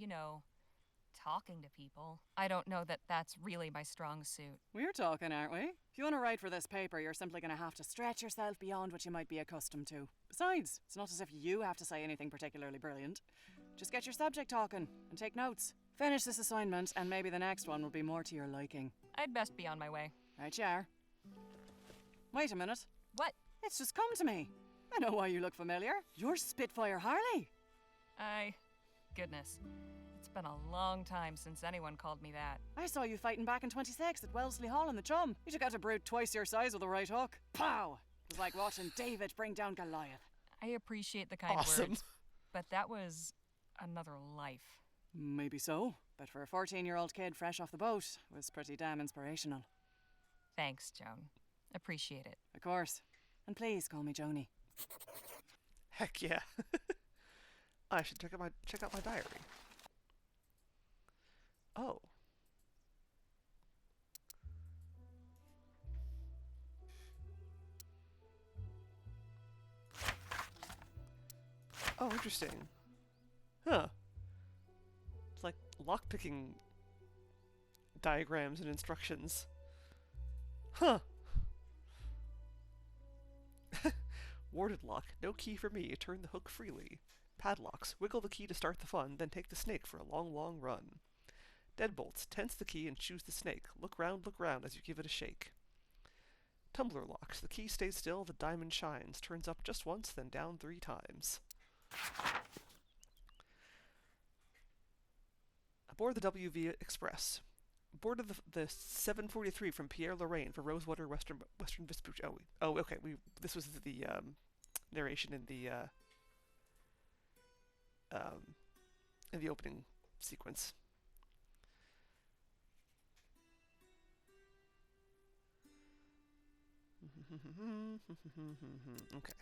talking to people. I don't know that that's really my strong suit. We're talking, aren't we? If you want to write for this paper, you're simply going to have to stretch yourself beyond what you might be accustomed to. Besides, it's not as if you have to say anything particularly brilliant. Just get your subject talking and take notes. Finish this assignment, and maybe the next one will be more to your liking. I'd best be on my way. Right you are. Wait a minute. What? It's just come to me. I know why you look familiar. You're Spitfire Harley. Goodness. It's been a long time since anyone called me that. I saw you fighting back in 26 at Wellesley Hall in the Chum. You took out a brute twice your size with a right hook. Pow! It was like watching David bring down Goliath. I appreciate the kind Awesome. words, but that was another life. Maybe so, but for a 14-year-old kid fresh off the boat, it was pretty damn inspirational. Thanks, Joan. Appreciate it. Of course. And please call me Joni. Heck yeah. I should check out my diary. Oh. Oh, interesting. Huh. It's like lockpicking diagrams and instructions. Huh. Warded lock. No key for me. Turn the hook freely. Padlocks. Wiggle the key to start the fun, then take the snake for a long, long run. Deadbolts. Tense the key and choose the snake. Look round as you give it a shake. Tumbler locks. The key stays still, the diamond shines. Turns up just once, then down 3 times. Aboard the WV Express. Boarded the 743 from Pierre-Lorraine for Rosewater, Western Vespucci. Oh, okay. This was the narration in the opening sequence. Okay.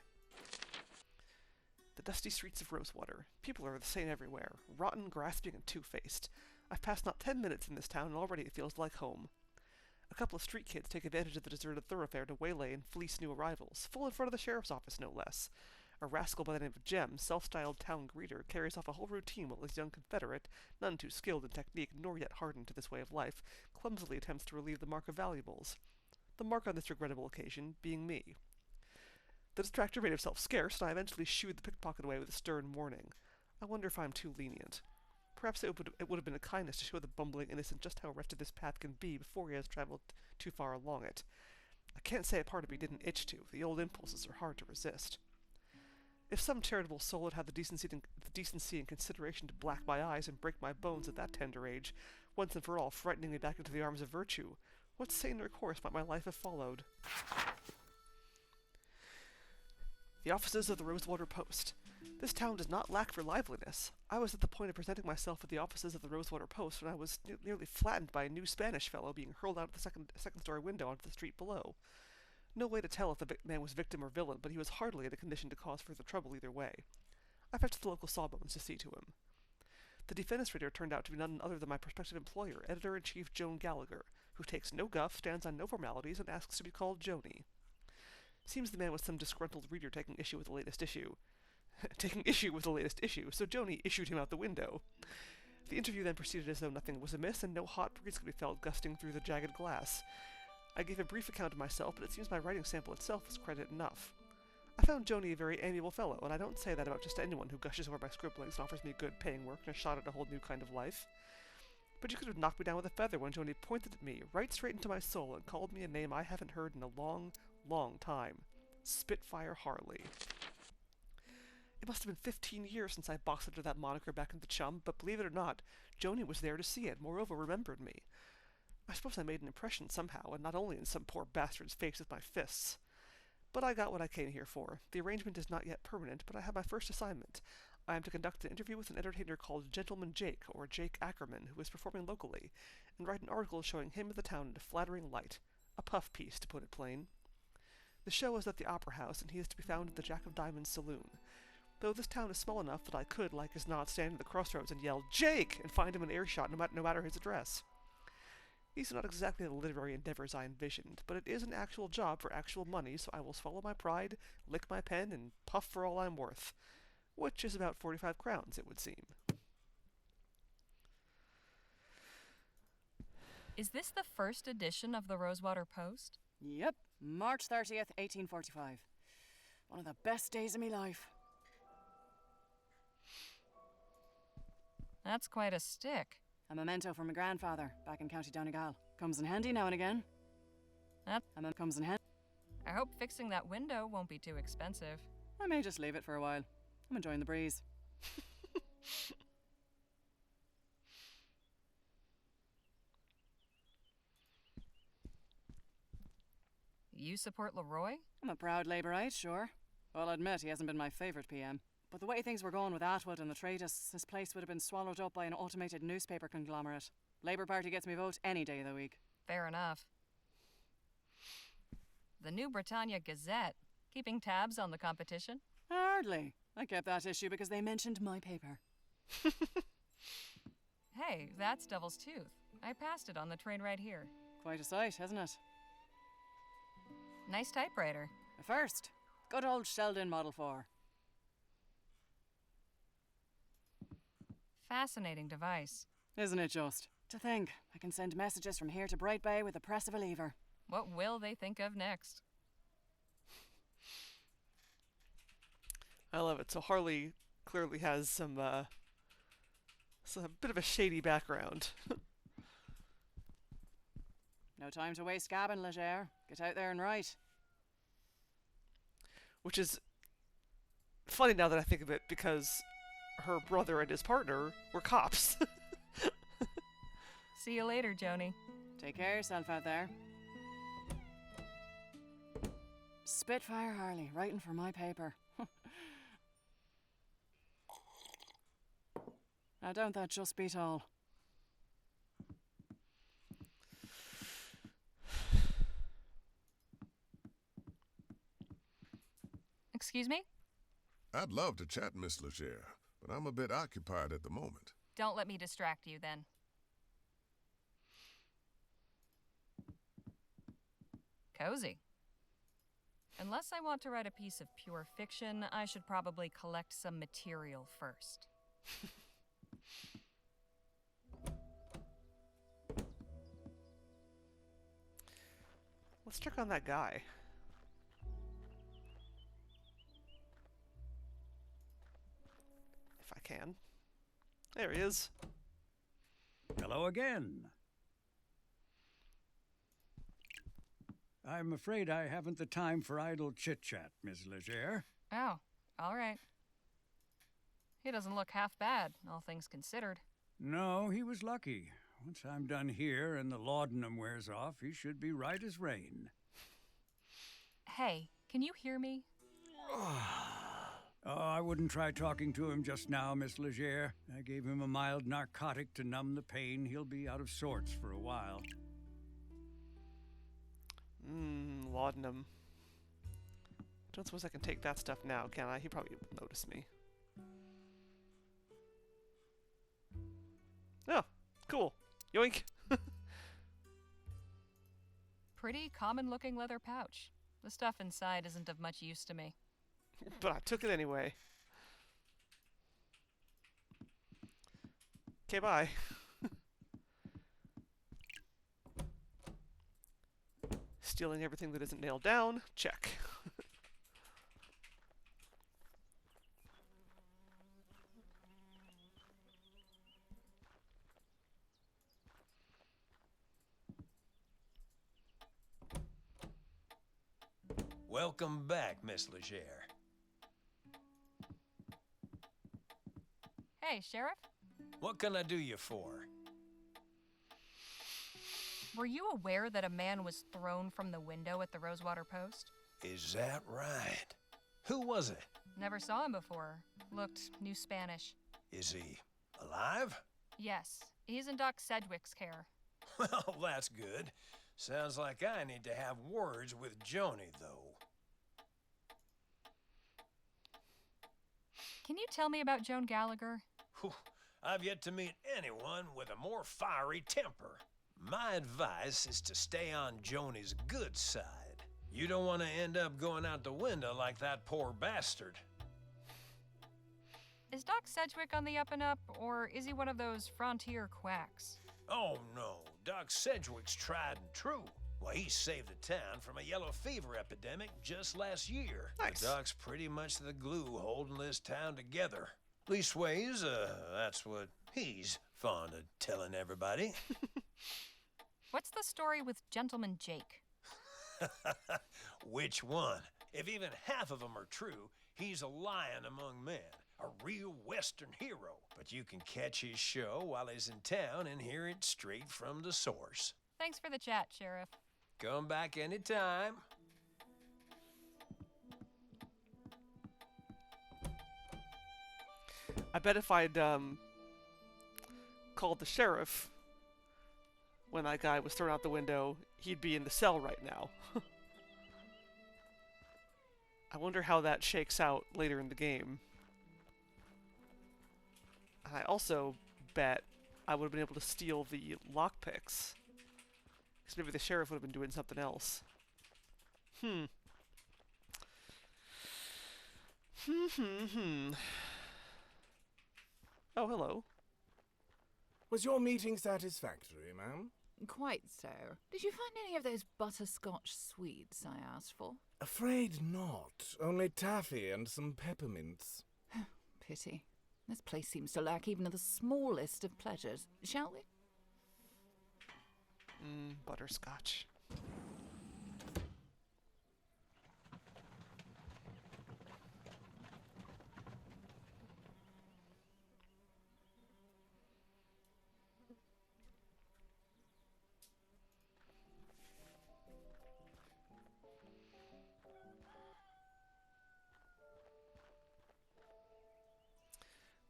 The dusty streets of Rosewater. People are the same everywhere. Rotten, grasping, and two-faced. I've passed not 10 minutes in this town, and already it feels like home. A couple of street kids take advantage of the deserted thoroughfare to waylay and fleece new arrivals, full in front of the sheriff's office, no less. A rascal by the name of Jem, self-styled town greeter, carries off a whole routine while his young confederate, none too skilled in technique nor yet hardened to this way of life, clumsily attempts to relieve the mark of valuables. The mark on this regrettable occasion being me. The distractor made himself scarce, and I eventually shooed the pickpocket away with a stern warning. I wonder if I'm too lenient. Perhaps it would have been a kindness to show the bumbling innocent just how wretched this path can be before he has traveled too far along it. I can't say a part of me didn't itch to. The old impulses are hard to resist. If some charitable soul had had the decency and consideration to black my eyes and break my bones at that tender age, once and for all frightening me back into the arms of virtue, what saner course might my life have followed? The offices of the Rosewater Post. This town does not lack for liveliness. I was at the point of presenting myself at the offices of the Rosewater Post when I was nearly flattened by a new Spanish fellow being hurled out of the second-story window onto the street below. No way to tell if the man was victim or villain, but he was hardly in a condition to cause further trouble either way. I fetched the local sawbones to see to him. The defenestrator turned out to be none other than my prospective employer, Editor-in-Chief Joan Gallagher, who takes no guff, stands on no formalities, and asks to be called Joni. Seems the man was some disgruntled reader taking issue with the latest issue, so Joni issued him out the window. The interview then proceeded as though nothing was amiss, and no hot breeze could be felt gusting through the jagged glass. I gave a brief account of myself, but it seems my writing sample itself was credit enough. I found Joni a very amiable fellow, and I don't say that about just anyone who gushes over my scribblings and offers me good paying work and a shot at a whole new kind of life. But you could have knocked me down with a feather when Joni pointed at me, right straight into my soul, and called me a name I haven't heard in a long, long time. Spitfire Harley. It must have been 15 years since I boxed under that moniker back in the Chum, but believe it or not, Joni was there to see it, moreover remembered me. I suppose I made an impression somehow, and not only in some poor bastard's face with my fists. But I got what I came here for. The arrangement is not yet permanent, but I have my first assignment. I am to conduct an interview with an entertainer called Gentleman Jake, or Jake Ackerman, who is performing locally, and write an article showing him and the town in a flattering light. A puff piece, to put it plain. The show is at the Opera House, and he is to be found at the Jack of Diamonds saloon. Though this town is small enough that I could, like as not, stand at the crossroads and yell, "Jake!" and find him in earshot no matter his address. These are not exactly the literary endeavors I envisioned, but it is an actual job for actual money, so I will swallow my pride, lick my pen, and puff for all I'm worth. Which is about 45 crowns, it would seem. Is this the first edition of the Rosewater Post? Yep, March 30th, 1845. One of the best days of my life. That's quite a stick. A memento from my grandfather back in County Donegal. Comes in handy now and again. Comes in handy. I hope fixing that window won't be too expensive. I may just leave it for a while. I'm enjoying the breeze. You support Leroy? I'm a proud Labourite, sure. I'll admit he hasn't been my favourite PM. But the way things were going with Atwood and the Traitus, this place would have been swallowed up by an automated newspaper conglomerate. Labour Party gets me vote any day of the week. Fair enough. The New Britannia Gazette. Keeping tabs on the competition? Hardly. I kept that issue because they mentioned my paper. Hey, that's Devil's Tooth. I passed it on the train right here. Quite a sight, isn't it? Nice typewriter. A first. Good old Sheldon Model 4. Fascinating device. Isn't it just? To think, I can send messages from here to Bright Bay with the press of a lever. What will they think of next? I love it. So Harley clearly has some a bit of a shady background. No time to waste gabbing, Leger. Get out there and write. Which is funny now that I think of it, because her brother and his partner were cops. See you later, Joni. Take care of yourself out there. Spitfire Harley, writing for my paper. Now don't that just beat all? Excuse me? I'd love to chat, Miss Leger, but I'm a bit occupied at the moment. Don't let me distract you then. Cozy. Unless I want to write a piece of pure fiction, I should probably collect some material first. Let's check on that guy. If I can. There he is. Hello again. I'm afraid I haven't the time for idle chit-chat, Miss Leger. Oh, all right. He doesn't look half bad, all things considered. No, he was lucky. Once I'm done here and the laudanum wears off, he should be right as rain. Hey, can you hear me? Oh, I wouldn't try talking to him just now, Miss Leger. I gave him a mild narcotic to numb the pain. He'll be out of sorts for a while. Laudanum. Don't suppose I can take that stuff now, can I? He probably will notice me. Oh, cool. Yoink. Pretty common-looking leather pouch. The stuff inside isn't of much use to me. But I took it anyway. Okay, bye. Stealing everything that isn't nailed down. Check. Welcome back, Miss Leger. Hey, Sheriff? What can I do you for? Were you aware that a man was thrown from the window at the Rosewater Post? Is that right? Who was it? Never saw him before. Looked New Spanish. Is he alive? Yes, he's in Doc Sedgwick's care. Well, that's good. Sounds like I need to have words with Joni, though. Can you tell me about Joan Gallagher? Whew, I've yet to meet anyone with a more fiery temper. My advice is to stay on Joni's good side. You don't want to end up going out the window like that poor bastard. Is Doc Sedgwick on the up and up, or is he one of those frontier quacks? Oh, no. Doc Sedgwick's tried and true. Well, he saved the town from a yellow fever epidemic just last year. Nice. The Doc's pretty much the glue holding this town together. Leastways, that's what he's fond of telling everybody. What's the story with Gentleman Jake? Which one? If even half of them are true, he's a lion among men, a real Western hero. But you can catch his show while he's in town and hear it straight from the source. Thanks for the chat, Sheriff. Come back anytime. I bet if I'd called the sheriff when that guy was thrown out the window, he'd be in the cell right now. I wonder how that shakes out later in the game. I also bet I would have been able to steal the lockpicks. Because maybe the sheriff would have been doing something else. Oh, hello. Was your meeting satisfactory, ma'am? Quite so. Did you find any of those butterscotch sweets I asked for? Afraid not. Only taffy and some peppermints. Pity. This place seems to lack even the smallest of pleasures. Shall we? Butterscotch.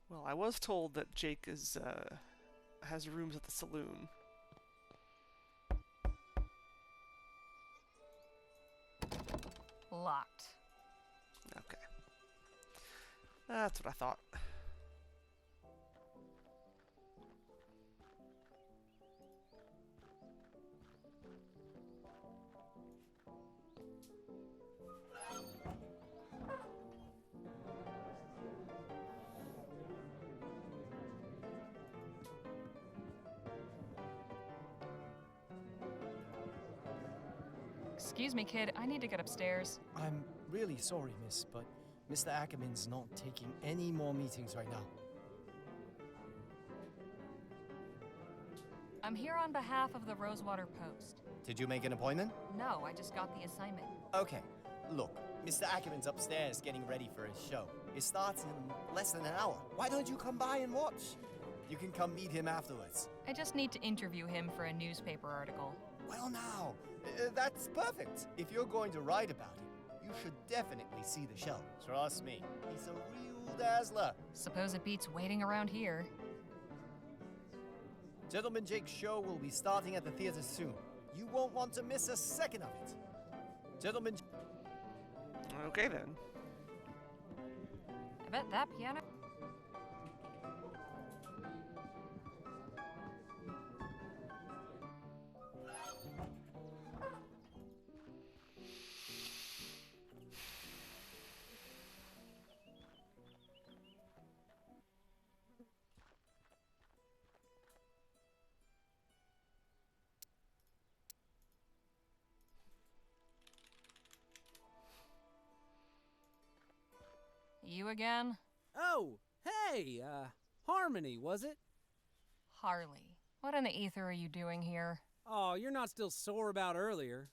Well, I was told that Jake is has rooms at the saloon. Locked. Okay. That's what I thought. Excuse me, kid. I need to get upstairs. I'm really sorry, miss, but Mr. Ackerman's not taking any more meetings right now. I'm here on behalf of the Rosewater Post. Did you make an appointment? No, I just got the assignment. Okay, look, Mr. Ackerman's upstairs getting ready for his show. It starts in less than an hour. Why don't you come by and watch? You can come meet him afterwards. I just need to interview him for a newspaper article. Well, now, that's perfect. If you're going to write about him, you should definitely see the show. Trust me, he's a real dazzler. Suppose it beats waiting around here. Gentleman Jake's show will be starting at the theater soon. You won't want to miss a second of it. Gentleman... Okay then. I bet that piano... You again? Oh, hey, Harmony, was it? Harley. What in the ether are you doing here? Oh, you're not still sore about earlier.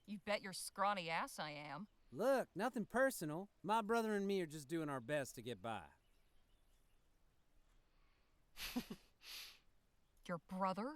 You bet your scrawny ass I am. Look, nothing personal. My brother and me are just doing our best to get by. your brother?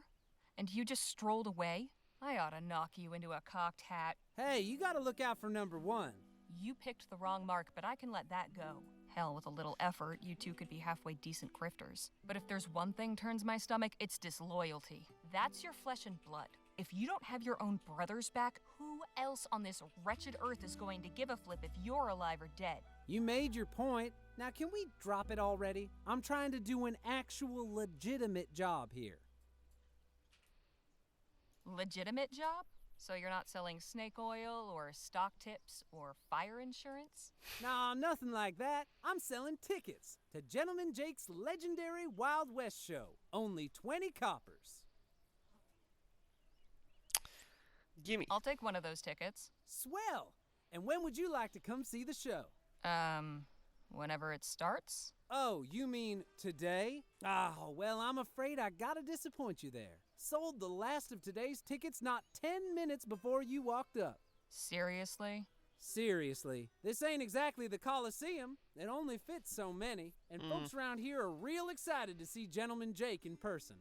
And you just strolled away? I ought to knock you into a cocked hat. Hey, you gotta look out for number one. You picked the wrong mark, but I can let that go. Hell, with a little effort, you two could be halfway decent grifters. But if there's one thing turns my stomach, it's disloyalty. That's your flesh and blood. If you don't have your own brothers back, who else on this wretched earth is going to give a flip if you're alive or dead? You made your point. Now can we drop it already? I'm trying to do an actual legitimate job here. Legitimate job? So you're not selling snake oil or stock tips or fire insurance? Nah, nothing like that. I'm selling tickets to Gentleman Jake's legendary Wild West show. Only 20 coppers. Gimme. I'll take one of those tickets. Swell! And when would you like to come see the show? Whenever it starts? Oh, you mean today? Oh, well, I'm afraid I gotta disappoint you there. Sold the last of today's tickets not 10 minutes before you walked up. Seriously? Seriously, this ain't exactly the Coliseum. It only fits so many, and folks around here are real excited to see Gentleman Jake in person.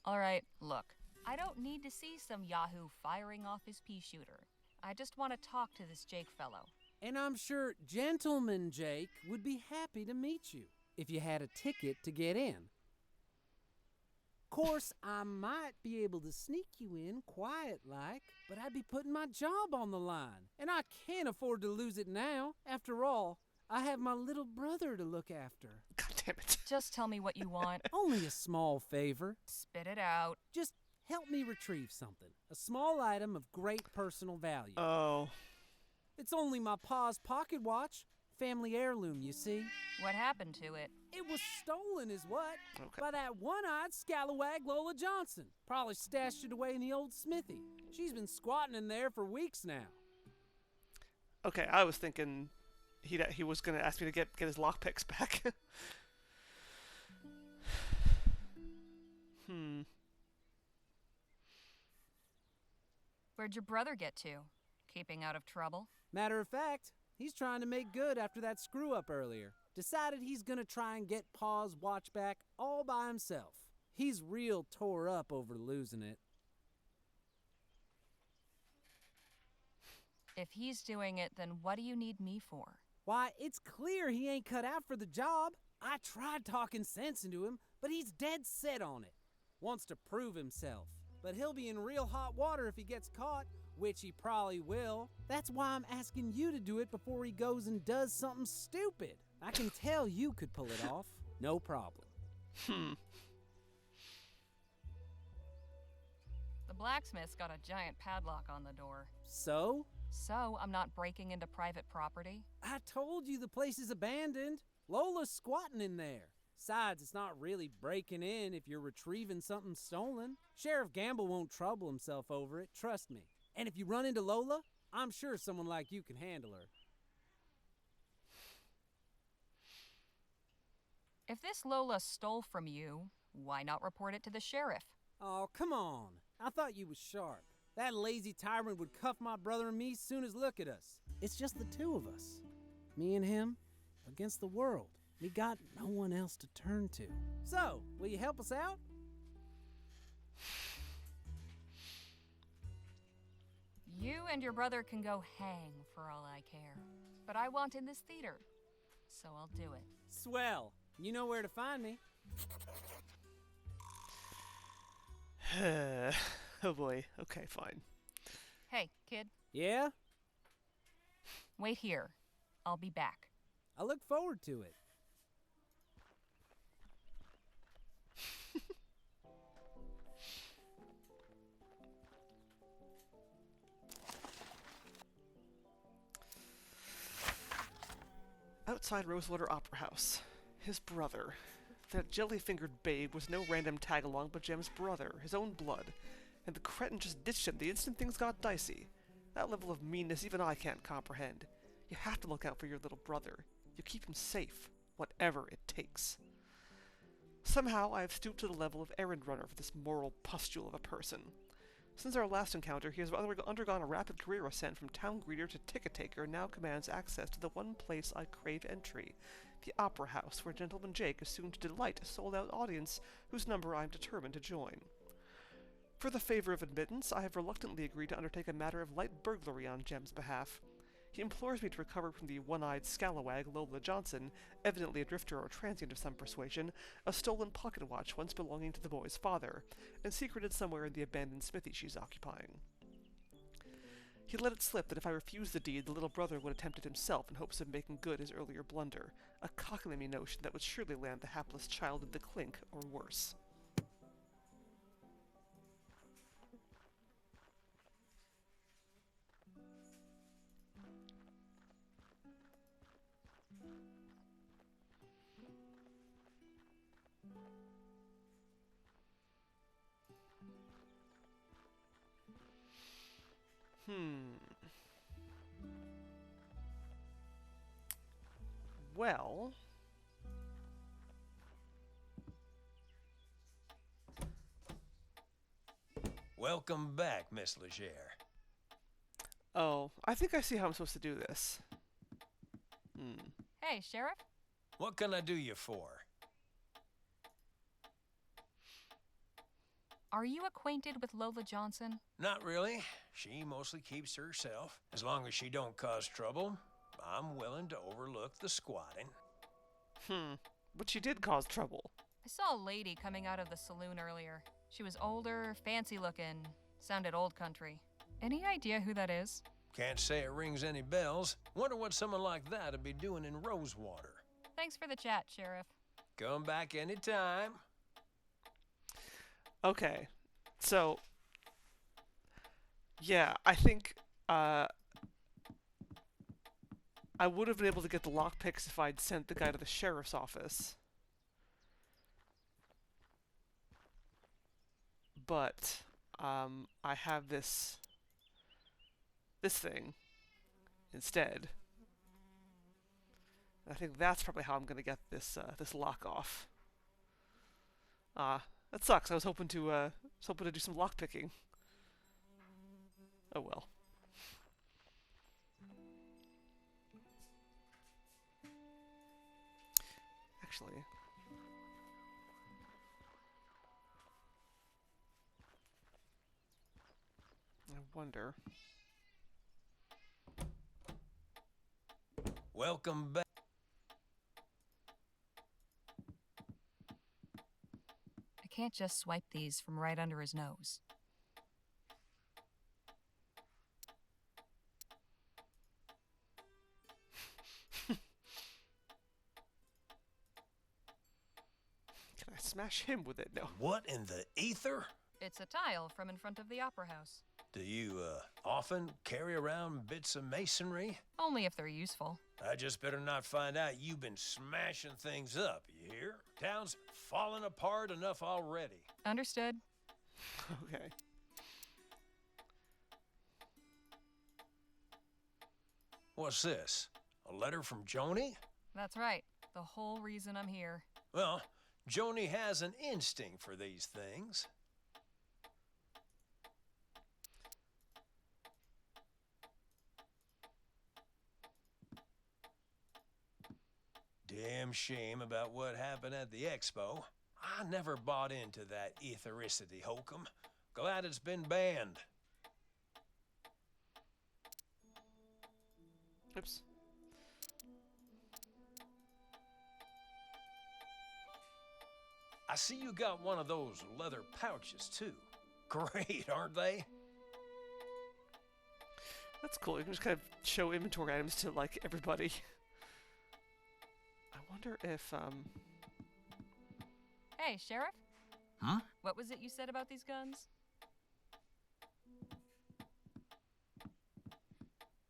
All right, look. I don't need to see some yahoo firing off his pea shooter. I just want to talk to this Jake fellow. And I'm sure Gentleman Jake would be happy to meet you if you had a ticket to get in. Course, I might be able to sneak you in quiet-like, but I'd be putting my job on the line, and I can't afford to lose it now. After all, I have my little brother to look after. God damn it. Just tell me what you want. Only a small favor. Spit it out. Just help me retrieve something. A small item of great personal value. Oh. It's only my pa's pocket watch. Family heirloom, you see. What happened to it? It was stolen is what? Okay. By that one-eyed scalawag Lola Johnson. Probably stashed it away in the old smithy. She's been squatting in there for weeks now. Okay, I was thinking he was gonna ask me to get his lockpicks back. Where'd your brother get to? Keeping out of trouble? Matter of fact, he's trying to make good after that screw-up earlier. Decided he's gonna try and get Pa's watch back all by himself. He's real tore up over losing it. If he's doing it, then what do you need me for? Why, it's clear he ain't cut out for the job. I tried talking sense into him, but he's dead set on it. Wants to prove himself. But he'll be in real hot water if he gets caught, which he probably will. That's why I'm asking you to do it before he goes and does something stupid. I can tell you could pull it off. No problem. The blacksmith's got a giant padlock on the door. So? So, I'm not breaking into private property? I told you the place is abandoned. Lola's squatting in there. Besides, it's not really breaking in if you're retrieving something stolen. Sheriff Gamble won't trouble himself over it, trust me. And if you run into Lola, I'm sure someone like you can handle her. If this Lola stole from you, why not report it to the sheriff? Oh, come on. I thought you was sharp. That lazy tyrant would cuff my brother and me soon as look at us. It's just the two of us. Me and him against the world. We got no one else to turn to. So, will you help us out? You and your brother can go hang for all I care. But I want in this theater, so I'll do it. Swell. You know where to find me. Oh boy. Okay, fine. Hey, kid, Yeah? wait here. I'll be back. I look forward to it. Outside Rosewater Opera House. His brother. That jelly-fingered babe was no random tag-along but Jem's brother, his own blood. And the cretin just ditched him the instant things got dicey. That level of meanness even I can't comprehend. You have to look out for your little brother. You keep him safe, whatever it takes. Somehow I have stooped to the level of errand runner for this moral pustule of a person. Since our last encounter, he has undergone a rapid career ascent from town greeter to ticket taker and now commands access to the one place I crave entry, the Opera House, where Gentleman Jake is soon to delight a sold-out audience whose number I am determined to join. For the favor of admittance, I have reluctantly agreed to undertake a matter of light burglary on Jem's behalf. He implores me to recover from the one-eyed scalawag Lola Johnson, evidently a drifter or transient of some persuasion, a stolen pocket watch once belonging to the boy's father, and secreted somewhere in the abandoned smithy she's occupying. He let it slip that if I refused the deed, the little brother would attempt it himself in hopes of making good his earlier blunder, a cockamamie notion that would surely land the hapless child in the clink, or worse. Well... Welcome back, Miss Legere. Oh, I think I see how I'm supposed to do this. Hey, Sheriff? What can I do you for? Are you acquainted with Lola Johnson? Not really. She mostly keeps to herself. As long as she don't cause trouble, I'm willing to overlook the squatting. But she did cause trouble. I saw a lady coming out of the saloon earlier. She was older, fancy looking, sounded old country. Any idea who that is? Can't say it rings any bells. Wonder what someone like that'd be doing in Rosewater. Thanks for the chat, Sheriff. Come back anytime. Okay, so... yeah, I think, I would have been able to get the lockpicks if I'd sent the guy to the sheriff's office. But, I have this thing instead. I think that's probably how I'm gonna get this lock off. That sucks. I was hoping to do some lockpicking. Oh well. Actually, I wonder. Welcome back. I can't just swipe these from right under his nose. Can I smash him with it? No. What in the ether? It's a tile from in front of the Opera House. Do you, often carry around bits of masonry? Only if they're useful. I just better not find out you've been smashing things up, you hear? Town's falling apart enough already. Understood. Okay. What's this? A letter from Joni? That's right. The whole reason I'm here. Well, Joni has an instinct for these things. Damn shame about what happened at the expo. I never bought into that ethericity hokum. Glad it's been banned. Oops. I see you got one of those leather pouches, too. Great, aren't they? That's cool. You can just kind of show inventory items to, like, everybody. I wonder if, Hey, Sheriff? Huh? What was it you said about these guns?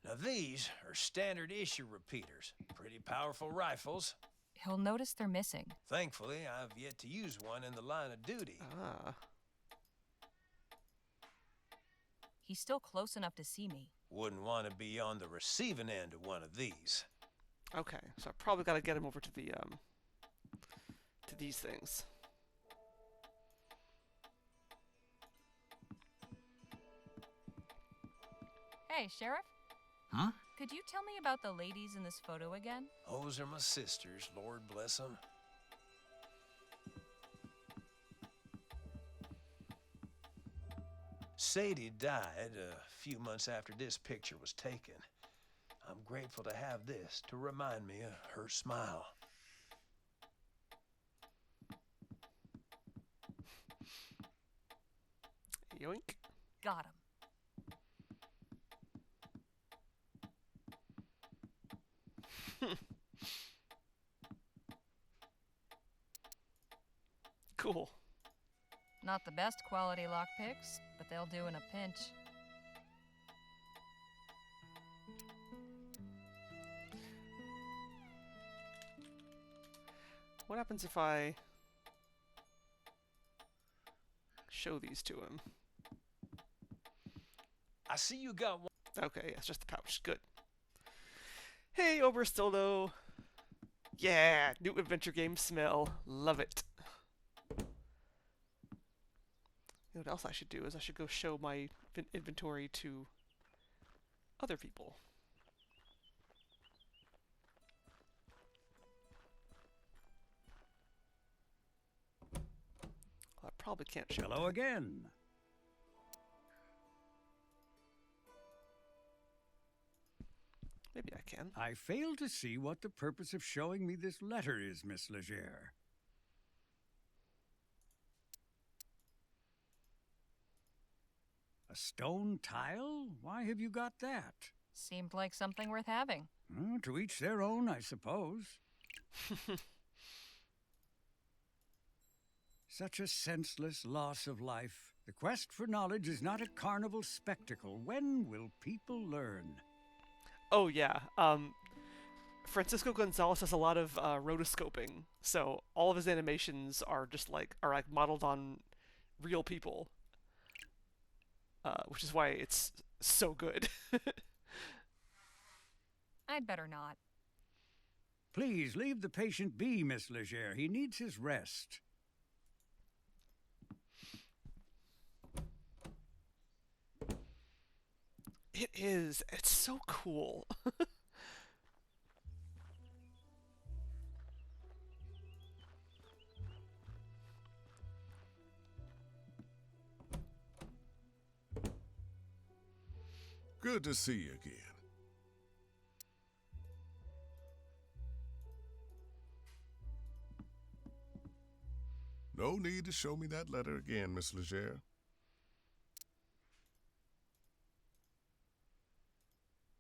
Now these are standard issue repeaters. Pretty powerful rifles. He'll notice they're missing. Thankfully, I've yet to use one in the line of duty. He's still close enough to see me. Wouldn't want to be on the receiving end of one of these. Okay, so I probably got to get him over to the, to these things. Hey, Sheriff? Huh? Could you tell me about the ladies in this photo again? Those are my sisters, Lord bless them. Sadie died a few months after this picture was taken. I'm grateful to have this to remind me of her smile. Yoink. Got him. Cool. Not the best quality lockpicks, but they'll do in a pinch. What happens if I show these to him? I see you got one. Okay, it's just the pouch. Good. Hey, Oberstildo. Yeah, new adventure game smell. Love it. You know what else I should do is I should go show my inventory to other people. I probably can't show Hello that. again. Maybe I can. I fail to see what the purpose of showing me this letter is, Miss Legere. A stone tile? Why have you got that? Seemed like something worth having. To each their own, I suppose. Such a senseless loss of life. The quest for knowledge is not a carnival spectacle. When will people learn? Oh yeah. Francisco Gonzalez has a lot of rotoscoping, so all of his animations are just like modeled on real people, which is why it's so good. I'd better not. Please leave the patient be, Miss Legere. He needs his rest. It is. It's so cool. Good to see you again. No need to show me that letter again, Miss Legere.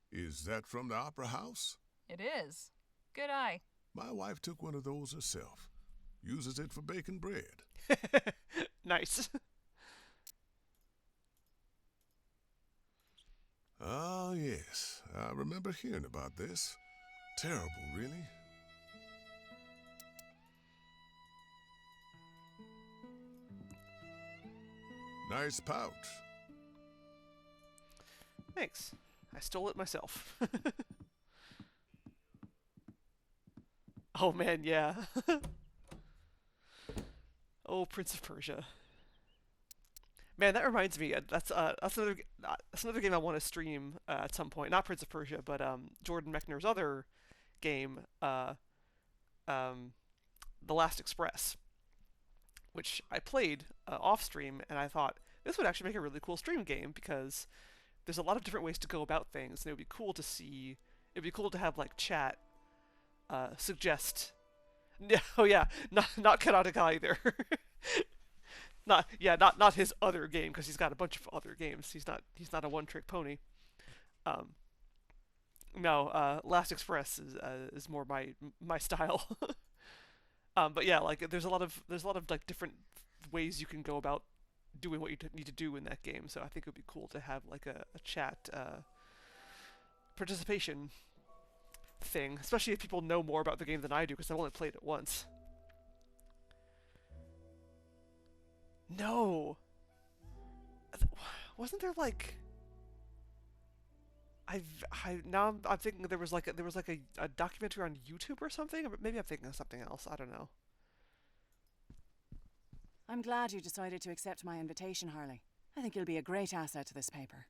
Is that from the Opera House? It is. Good eye. My wife took one of those herself. Uses it for baking bread. Nice. Ah, yes. I remember hearing about this. Terrible, really. Nice pouch. Thanks. I stole it myself. Oh man, yeah. Oh, Prince of Persia. Man, that reminds me. That's another game I want to stream at some point. Not Prince of Persia, but Jordan Mechner's other game, The Last Express, which I played off stream, and I thought this would actually make a really cool stream game because there's a lot of different ways to go about things, and it would be cool to see. It'd be cool to have like chat suggest. Oh yeah, not Karateka either. Not his other game, because he's got a bunch of other games. He's not a one-trick pony. No, Last Express is more my style. But yeah, like there's a lot of like different ways you can go about doing what you need to do in that game. So I think it would be cool to have like a chat participation thing, especially if people know more about the game than I do, because I've only played it once. No, wasn't there like I'm thinking there was like a documentary on YouTube or something, or maybe I'm thinking of something else. I don't know. I'm glad you decided to accept my invitation, Harley. I think you'll be a great asset to this paper.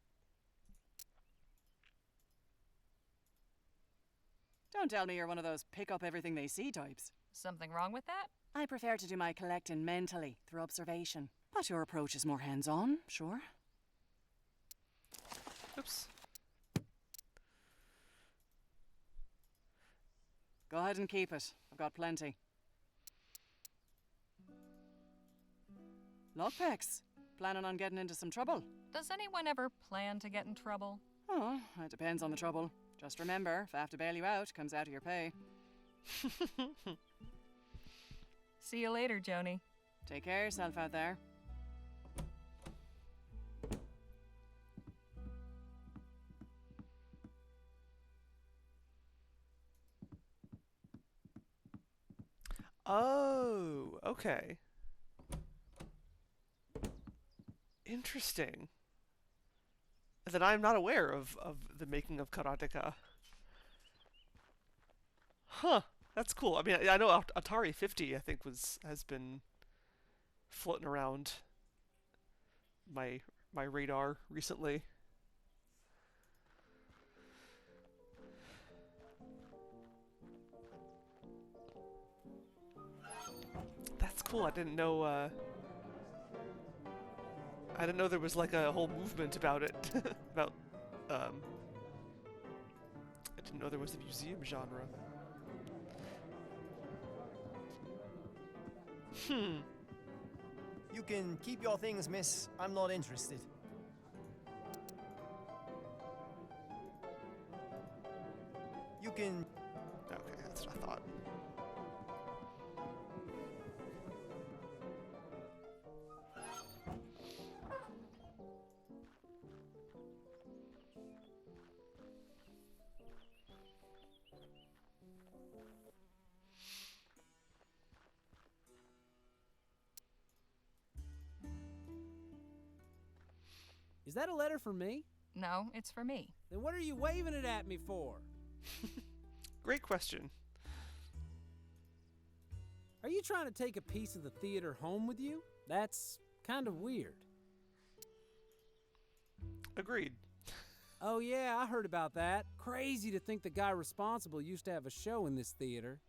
Don't tell me you're one of those pick up everything they see types. Something wrong with that? I prefer to do my collecting mentally, through observation. But your approach is more hands-on, sure. Oops. Go ahead and keep it. I've got plenty. Lockpicks. Planning on getting into some trouble? Does anyone ever plan to get in trouble? Oh, it depends on the trouble. Just remember, if I have to bail you out, comes out of your pay. See you later, Joni. Take care of yourself out there. Oh, okay. Interesting. That I'm not aware of the making of karateka. Huh. That's cool. I mean, I know Atari 50, I think, has been floating around my radar recently. That's cool. I didn't know there was like a whole movement about it. about I didn't know there was a museum genre. You can keep your things, miss. I'm not interested. You can... Okay, that's what I thought. Is that a letter for me? No, it's for me. Then what are you waving it at me for? Great question. Are you trying to take a piece of the theater home with you? That's kind of weird. Agreed. Oh yeah, I heard about that. Crazy to think the guy responsible used to have a show in this theater.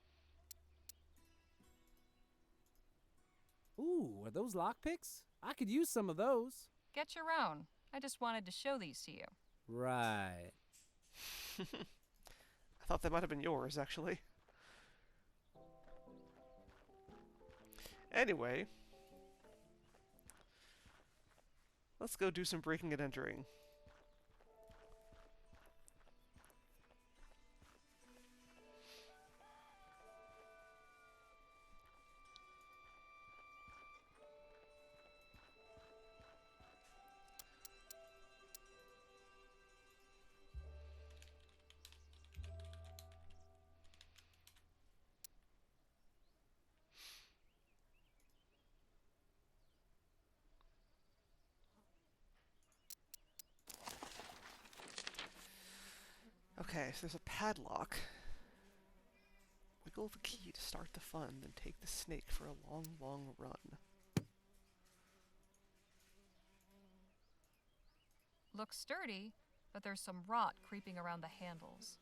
Ooh, are those lockpicks? I could use some of those. Get your own. I just wanted to show these to you. Right. I thought that might have been yours, actually. Anyway, let's go do some breaking and entering. Okay, so there's a padlock. Wiggle the key to start the fun, then take the snake for a long, long run. Looks sturdy, but there's some rot creeping around the handles.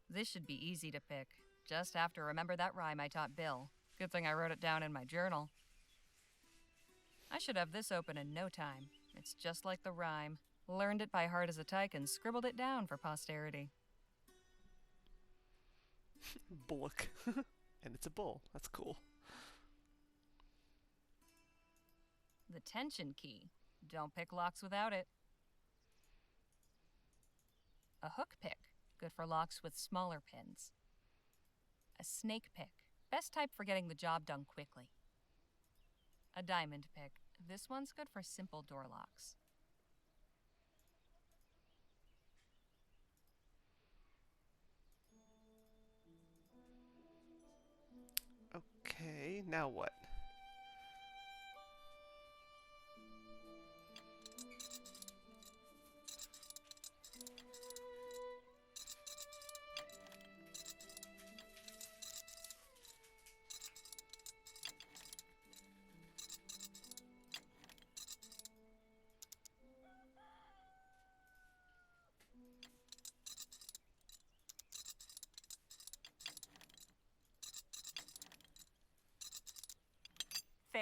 This should be easy to pick. Just have to remember that rhyme I taught Bill. Good thing I wrote it down in my journal. I should have this open in no time. It's just like the rhyme. Learned it by heart as a tyke and scribbled it down for posterity. Bullock. And it's a bull. That's cool. The tension key. Don't pick locks without it. A hook pick. Good for locks with smaller pins. A snake pick. Best type for getting the job done quickly. A diamond pick. This one's good for simple door locks. Okay, now what?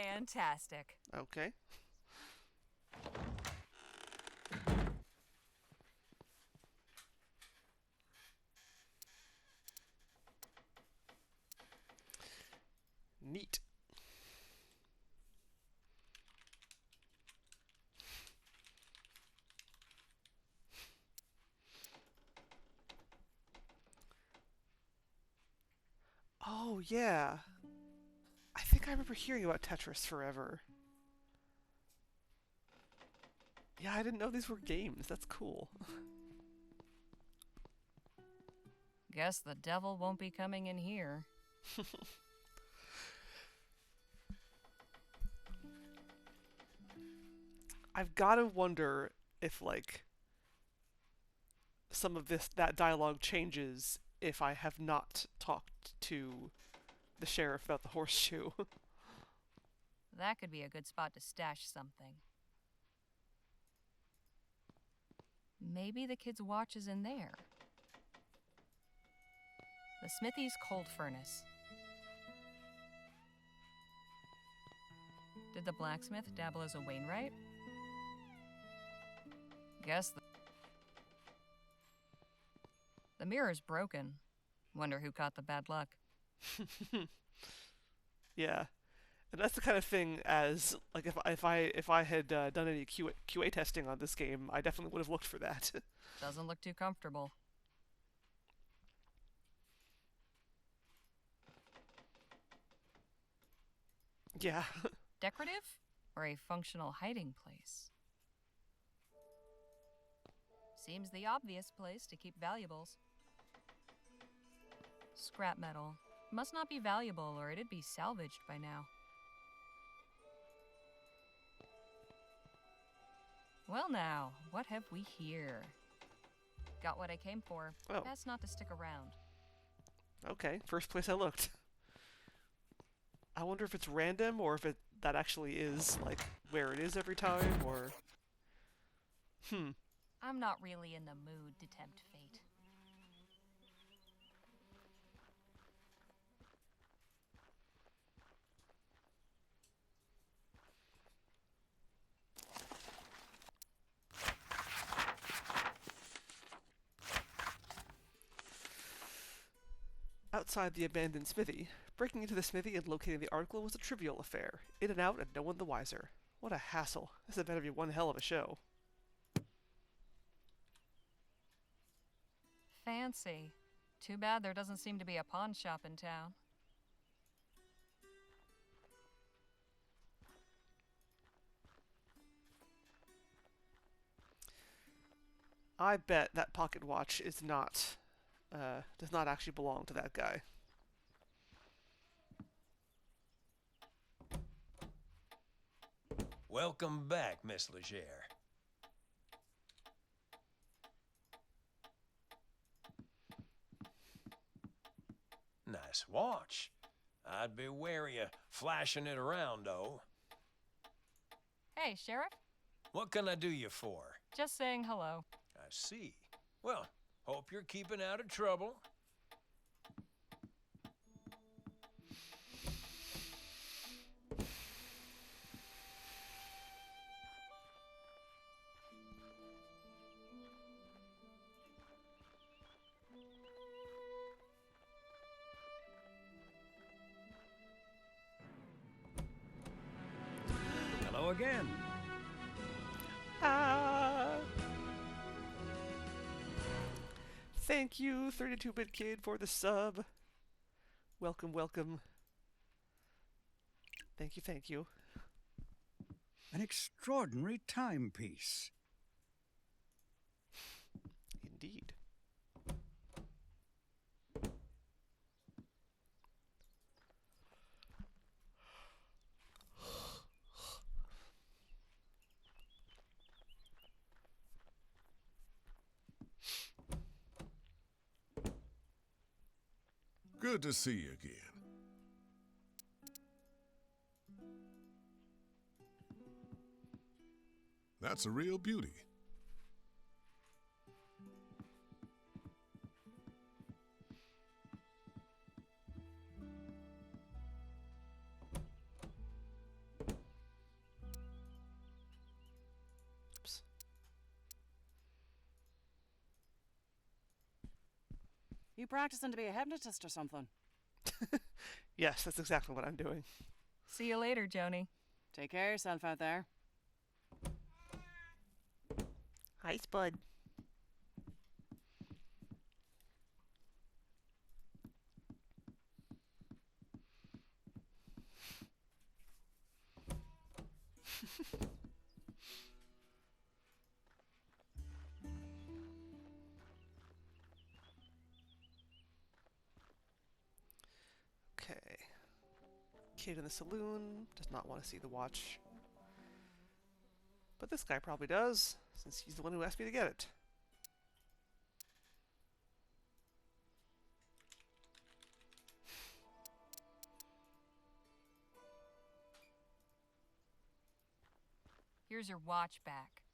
Fantastic. Okay. Neat. Oh, yeah. I think I remember hearing about Tetris Forever. Yeah, I didn't know these were games. That's cool. Guess the devil won't be coming in here. I've got to wonder if, like, some of that dialogue changes if I have not talked to the sheriff about the horseshoe. That could be a good spot to stash something. Maybe the kid's watch is in there. The smithy's cold furnace. Did the blacksmith dabble as a Wainwright? Guess the mirror's broken. Wonder who caught the bad luck. Yeah. And that's the kind of thing as, like, if I had done any QA testing on this game, I definitely would have looked for that. Doesn't look too comfortable. Yeah. Decorative or a functional hiding place? Seems the obvious place to keep valuables. Scrap metal. Must not be valuable or it'd be salvaged by now. Well now, what have we here? Got what I came for. Oh. Best not to stick around. Okay, first place I looked. I wonder if it's random or if that actually is, like, where it is every time, or... I'm not really in the mood to tempt fate. Outside the abandoned smithy, breaking into the smithy and locating the article was a trivial affair. In and out and no one the wiser. What a hassle. This had better be one hell of a show. Fancy. Too bad there doesn't seem to be a pawn shop in town. I bet that pocket watch is not, does not actually belong to that guy. Welcome back, Miss Legere. Nice watch. I'd be wary of flashing it around, though. Hey, Sheriff. What can I do you for? Just saying hello. I see. Well, hope you're keeping out of trouble. Hello again. Thank you, 32-bit kid, for the sub. Welcome, welcome. Thank you, thank you. An extraordinary timepiece. Indeed. Good to see you again. That's a real beauty. You practicing to be a hypnotist or something? Yes, that's exactly what I'm doing. See you later, Joni. Take care of yourself out there. Hi, Spud. Okay. Kid in the saloon does not want to see the watch. But this guy probably does, since he's the one who asked me to get it. Here's your watch back.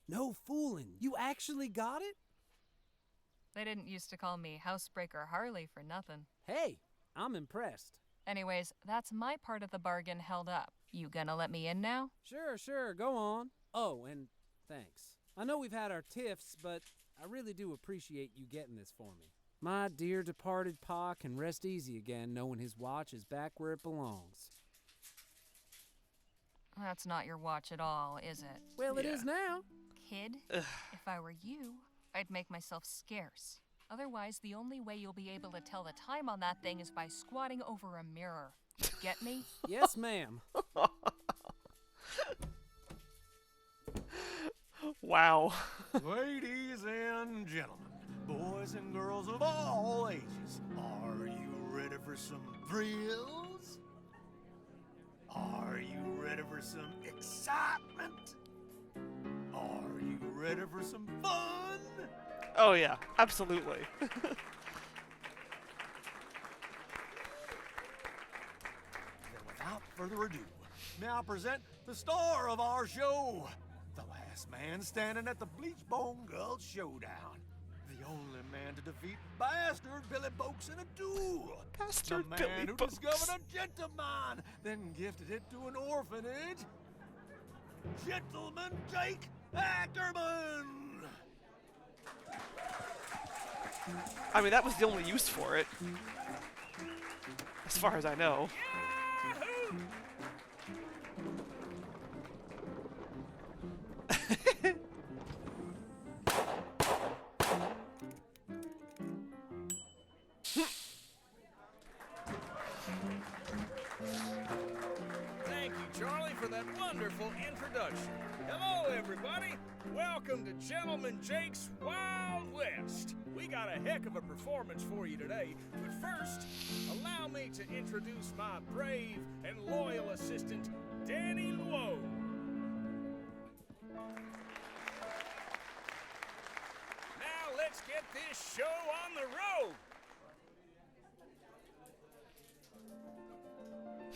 No fooling. You actually got it? They didn't used to call me Housebreaker Harley for nothing. Hey, I'm impressed. Anyways, that's my part of the bargain held up. You gonna let me in now? Sure, go on. Oh, and thanks. I know we've had our tiffs, but I really do appreciate you getting this for me. My dear departed pa can rest easy again knowing his watch is back where it belongs. That's not your watch at all, is it? Well, it is now. Kid, if I were you, I'd make myself scarce. Otherwise, the only way you'll be able to tell the time on that thing is by squatting over a mirror. Get me? Yes, ma'am. Wow. Ladies and gentlemen, boys and girls of all ages, are you ready for some thrills? Are you ready for some excitement? Are you ready for some fun? Oh yeah, absolutely. Then without further ado, may I present the star of our show, the last man standing at the Bleachbone Gulch Showdown. The only man to defeat Bastard Billy Boakes in a duel. Bastard the man Billy who Boakes. discovered a gentleman, then gifted it to an orphanage. Gentleman Jake Ackerman! I mean, that was the only use for it. As far as I know. Thank you, Charlie, for that wonderful introduction. Hello, everybody. Welcome to Gentleman Jake's Wild West. We got a heck of a performance for you today, but first, allow me to introduce my brave and loyal assistant, Danny Luo. Now let's get this show on the road.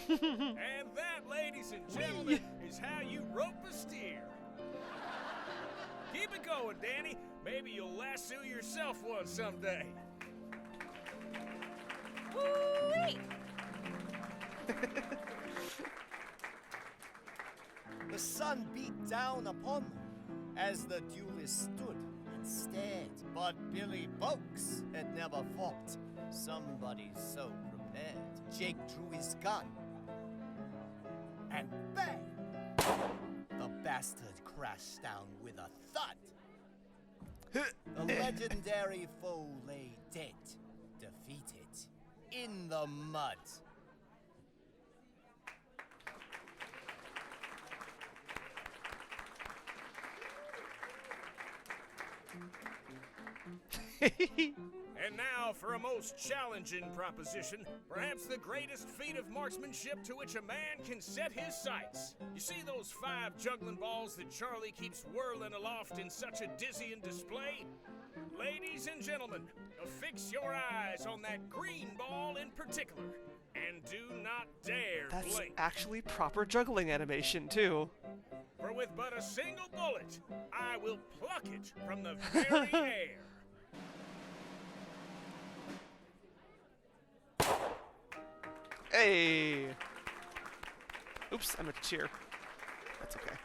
And that, ladies and gentlemen, is how you rope a steer. Keep it going, Danny. Maybe you'll lasso yourself one someday. Woo-wee! The sun beat down upon them as the duelists stood and stared. But Billy Boakes had never fought somebody so prepared. Jake drew his gun, and bang! The bastard crashed down with a thud. The legendary foe lay dead, defeated, in the mud. And now for a most challenging proposition, perhaps the greatest feat of marksmanship to which a man can set his sights. You see those 5 juggling balls that Charlie keeps whirling aloft in such a dizzying display? Ladies and gentlemen, affix your eyes on that green ball in particular, and do not dare That's blink. actually proper juggling animation, too. For with but a single bullet, I will pluck it from the very air. Hey! Oops, I meant to cheer. That's okay.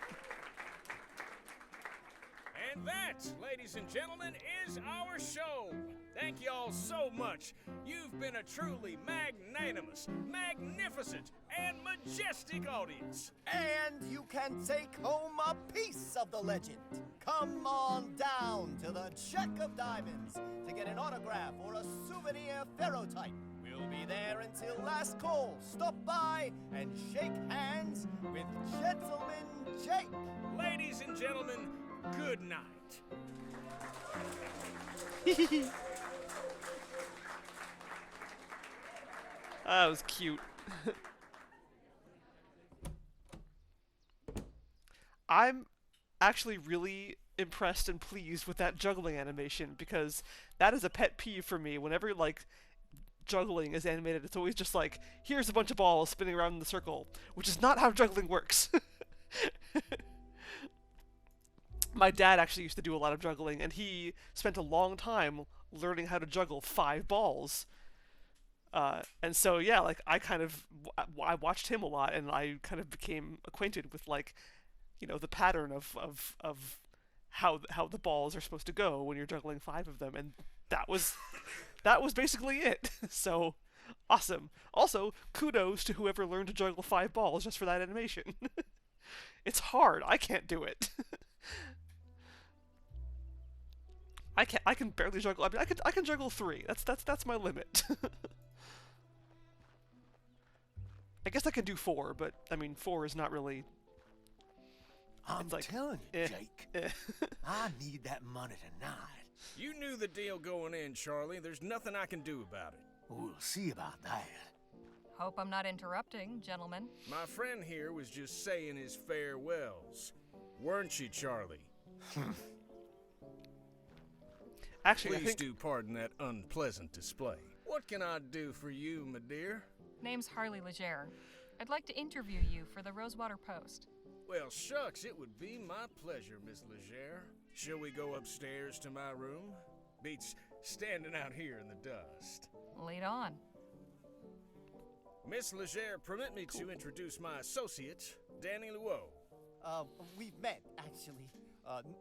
And that, ladies and gentlemen, is our show. Thank you all so much. You've been a truly magnanimous, magnificent, and majestic audience. And you can take home a piece of the legend. Come on down to the Check of Diamonds to get an autograph or a souvenir ferrotype. We'll be there until last call. Stop by and shake hands with Gentleman Jake. Ladies and gentlemen, good night. That was cute. I'm actually really impressed and pleased with that juggling animation because that is a pet peeve for me. Whenever like juggling is animated, it's always just like, here's a bunch of balls spinning around in the circle, which is not how juggling works. My dad actually used to do a lot of juggling, and he spent a long time learning how to juggle 5 balls. And so yeah, like I watched him a lot, and I kind of became acquainted with like, you know, the pattern of how the balls are supposed to go when you're juggling 5 of them, and that was basically it. So awesome. Also, kudos to whoever learned to juggle 5 balls just for that animation. It's hard. I can't do it. I can barely juggle. I mean, I can juggle 3. That's my limit. I guess I can do 4, but I mean 4 is not really. I'm like, telling you, Jake. I need that money tonight. You knew the deal going in, Charlie. There's nothing I can do about it. We'll see about that. Hope I'm not interrupting, gentlemen. My friend here was just saying his farewells. Weren't you, Charlie? Actually, Please do pardon that unpleasant display. What can I do for you, my dear? Name's Harley Legere. I'd like to interview you for the Rosewater Post. Well, shucks, it would be my pleasure, Miss Legere. Shall we go upstairs to my room? Beats standing out here in the dust. Lead on. Miss Legere, permit me to introduce my associate, Danny Luo. We've met, actually.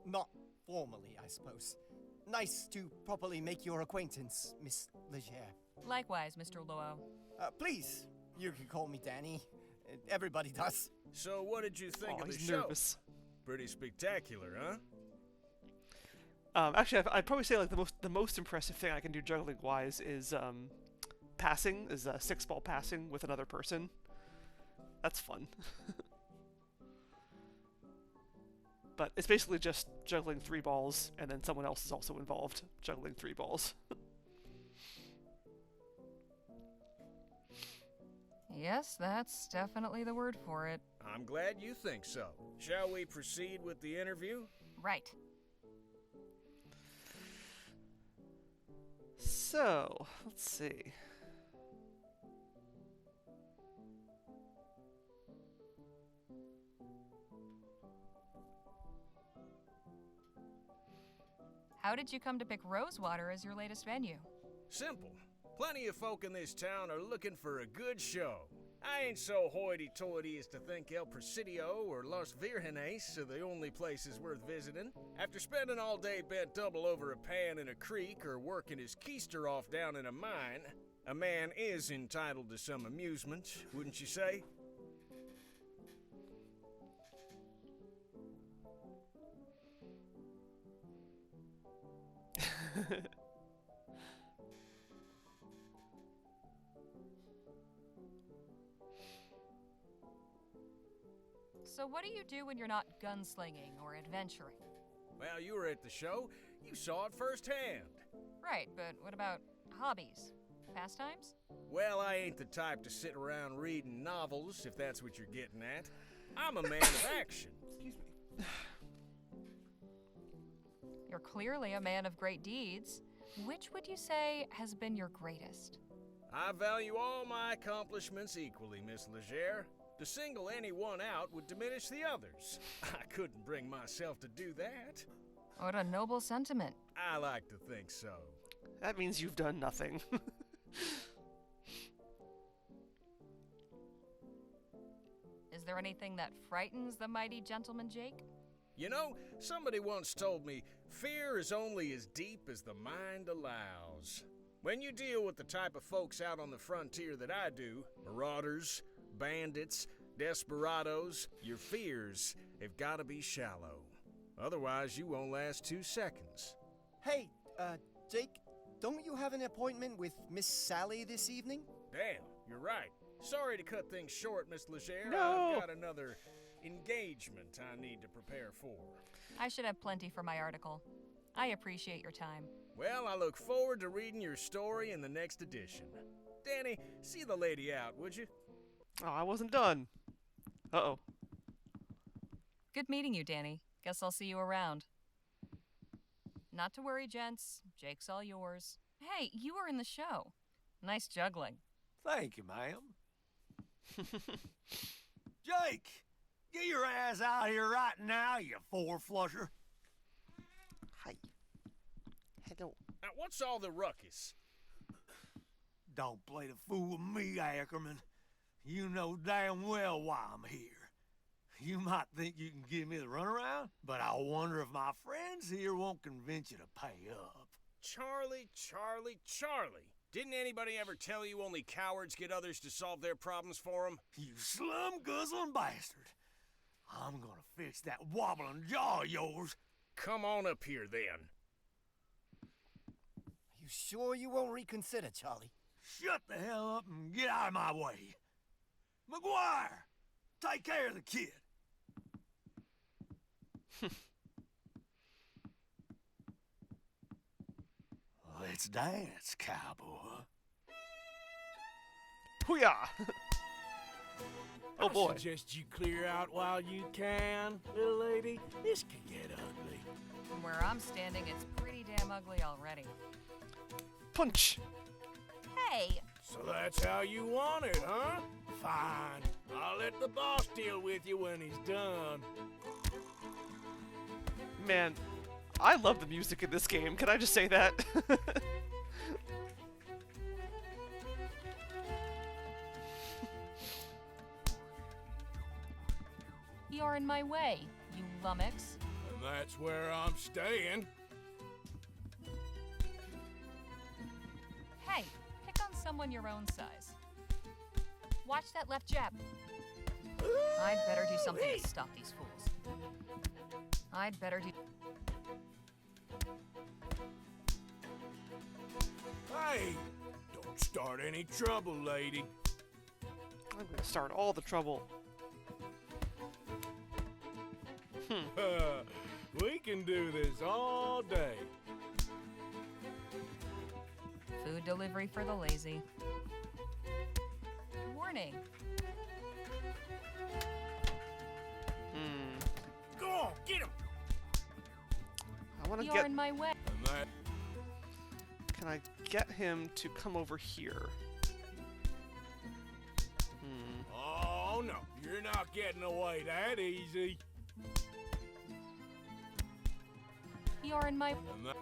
Not formally, I suppose. Nice to properly make your acquaintance, Miss Legere. Likewise, Mr. Luo. Please, you can call me Danny. Everybody does. So what did you think of the he's show? nervous. Pretty spectacular, huh? Actually, I'd probably say like the most impressive thing I can do juggling wise is passing, is 6-ball passing with another person. That's fun. But it's basically just juggling 3 balls, and then someone else is also involved juggling 3 balls. Yes, that's definitely the word for it. I'm glad you think so. Shall we proceed with the interview? Right. So, let's see. How did you come to pick Rosewater as your latest venue? Simple. Plenty of folk in this town are looking for a good show. I ain't so hoity-toity as to think El Presidio or Los Virgenes are the only places worth visiting. After spending all day bent double over a pan in a creek or working his keister off down in a mine, a man is entitled to some amusement, wouldn't you say? So what do you do when you're not gunslinging or adventuring? Well, you were at the show. You saw it firsthand. Right, but what about hobbies? Pastimes? Well, I ain't the type to sit around reading novels, if that's what you're getting at. I'm a man of action. Excuse me. You're clearly a man of great deeds. Which would you say has been your greatest? I value all my accomplishments equally, Miss Legere. To single any one out would diminish the others. I couldn't bring myself to do that. What a noble sentiment. I like to think so. That means you've done nothing. Is there anything that frightens the mighty gentleman Jake? You know, somebody once told me Fear is only as deep as the mind allows. When you deal with the type of folks out on the frontier that I do, marauders, bandits, desperados, your fears have got to be shallow. Otherwise, you won't last 2 seconds. Hey, Jake, don't you have an appointment with Miss Sally this evening? Damn, you're right. Sorry to cut things short, Miss Leger. No. I've got another engagement I need to prepare for. I should have plenty for my article. I appreciate your time. Well, I look forward to reading your story in the next edition. Danny, see the lady out, would you? Oh, I wasn't done. Uh-oh. Good meeting you, Danny. Guess I'll see you around. Not to worry, gents. Jake's all yours. Hey, you were in the show. Nice juggling. Thank you, ma'am. Jake, get your ass out here right now, you four-flusher. Hi. Hello. Now, what's all the ruckus? Don't play the fool with me, Ackerman. You know damn well why I'm here. You might think you can give me the runaround, but I wonder if my friends here won't convince you to pay up. Charlie. Didn't anybody ever tell you only cowards get others to solve their problems for them? You slum-guzzling bastard. I'm gonna fix that wobbling jaw of yours. Come on up here, then. Are you sure you won't reconsider, Charlie? Shut the hell up and get out of my way. McGuire, take care of the kid. Let's dance, cowboy. Hoo-yah! Oh boy. I suggest you clear out while you can, little lady. This can get ugly. From where I'm standing, it's pretty damn ugly already. Punch! Hey! So that's how you want it, huh? Fine. I'll let the boss deal with you when he's done. Man, I love the music in this game. Can I just say that? You're in my way, you lummox. And that's where I'm staying. Hey, pick on someone your own size. Watch that left jab. I'd better do something to stop these fools. I'd better do... Hey, don't start any trouble, lady. I'm gonna start all the trouble. We can do this all day. Food delivery for the lazy. Warning. Go on, get him! I want to You're get... in my way. And that... Can I get him to come over here? Oh, no. You're not getting away that easy. You're in my... And that...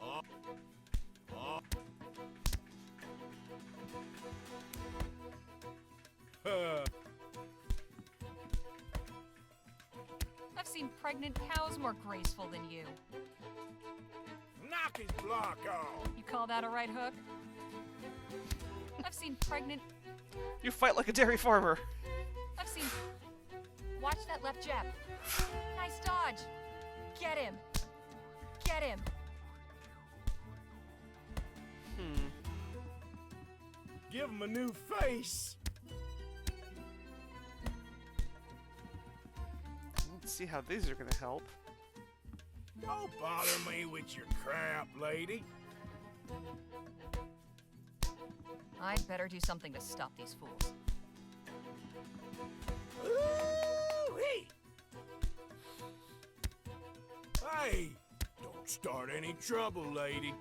Oh. Oh. I've seen pregnant cows more graceful than you. Knock his block off. You call that a right hook? I've seen pregnant... You fight like a dairy farmer. I've seen... Watch that left jab. Nice dodge. Get him. Get him. Give him a new face. Let's see how these are gonna help. Don't bother me with your crap, lady. I'd better do something to stop these fools. Ooh-wee. Hey, don't start any trouble, lady.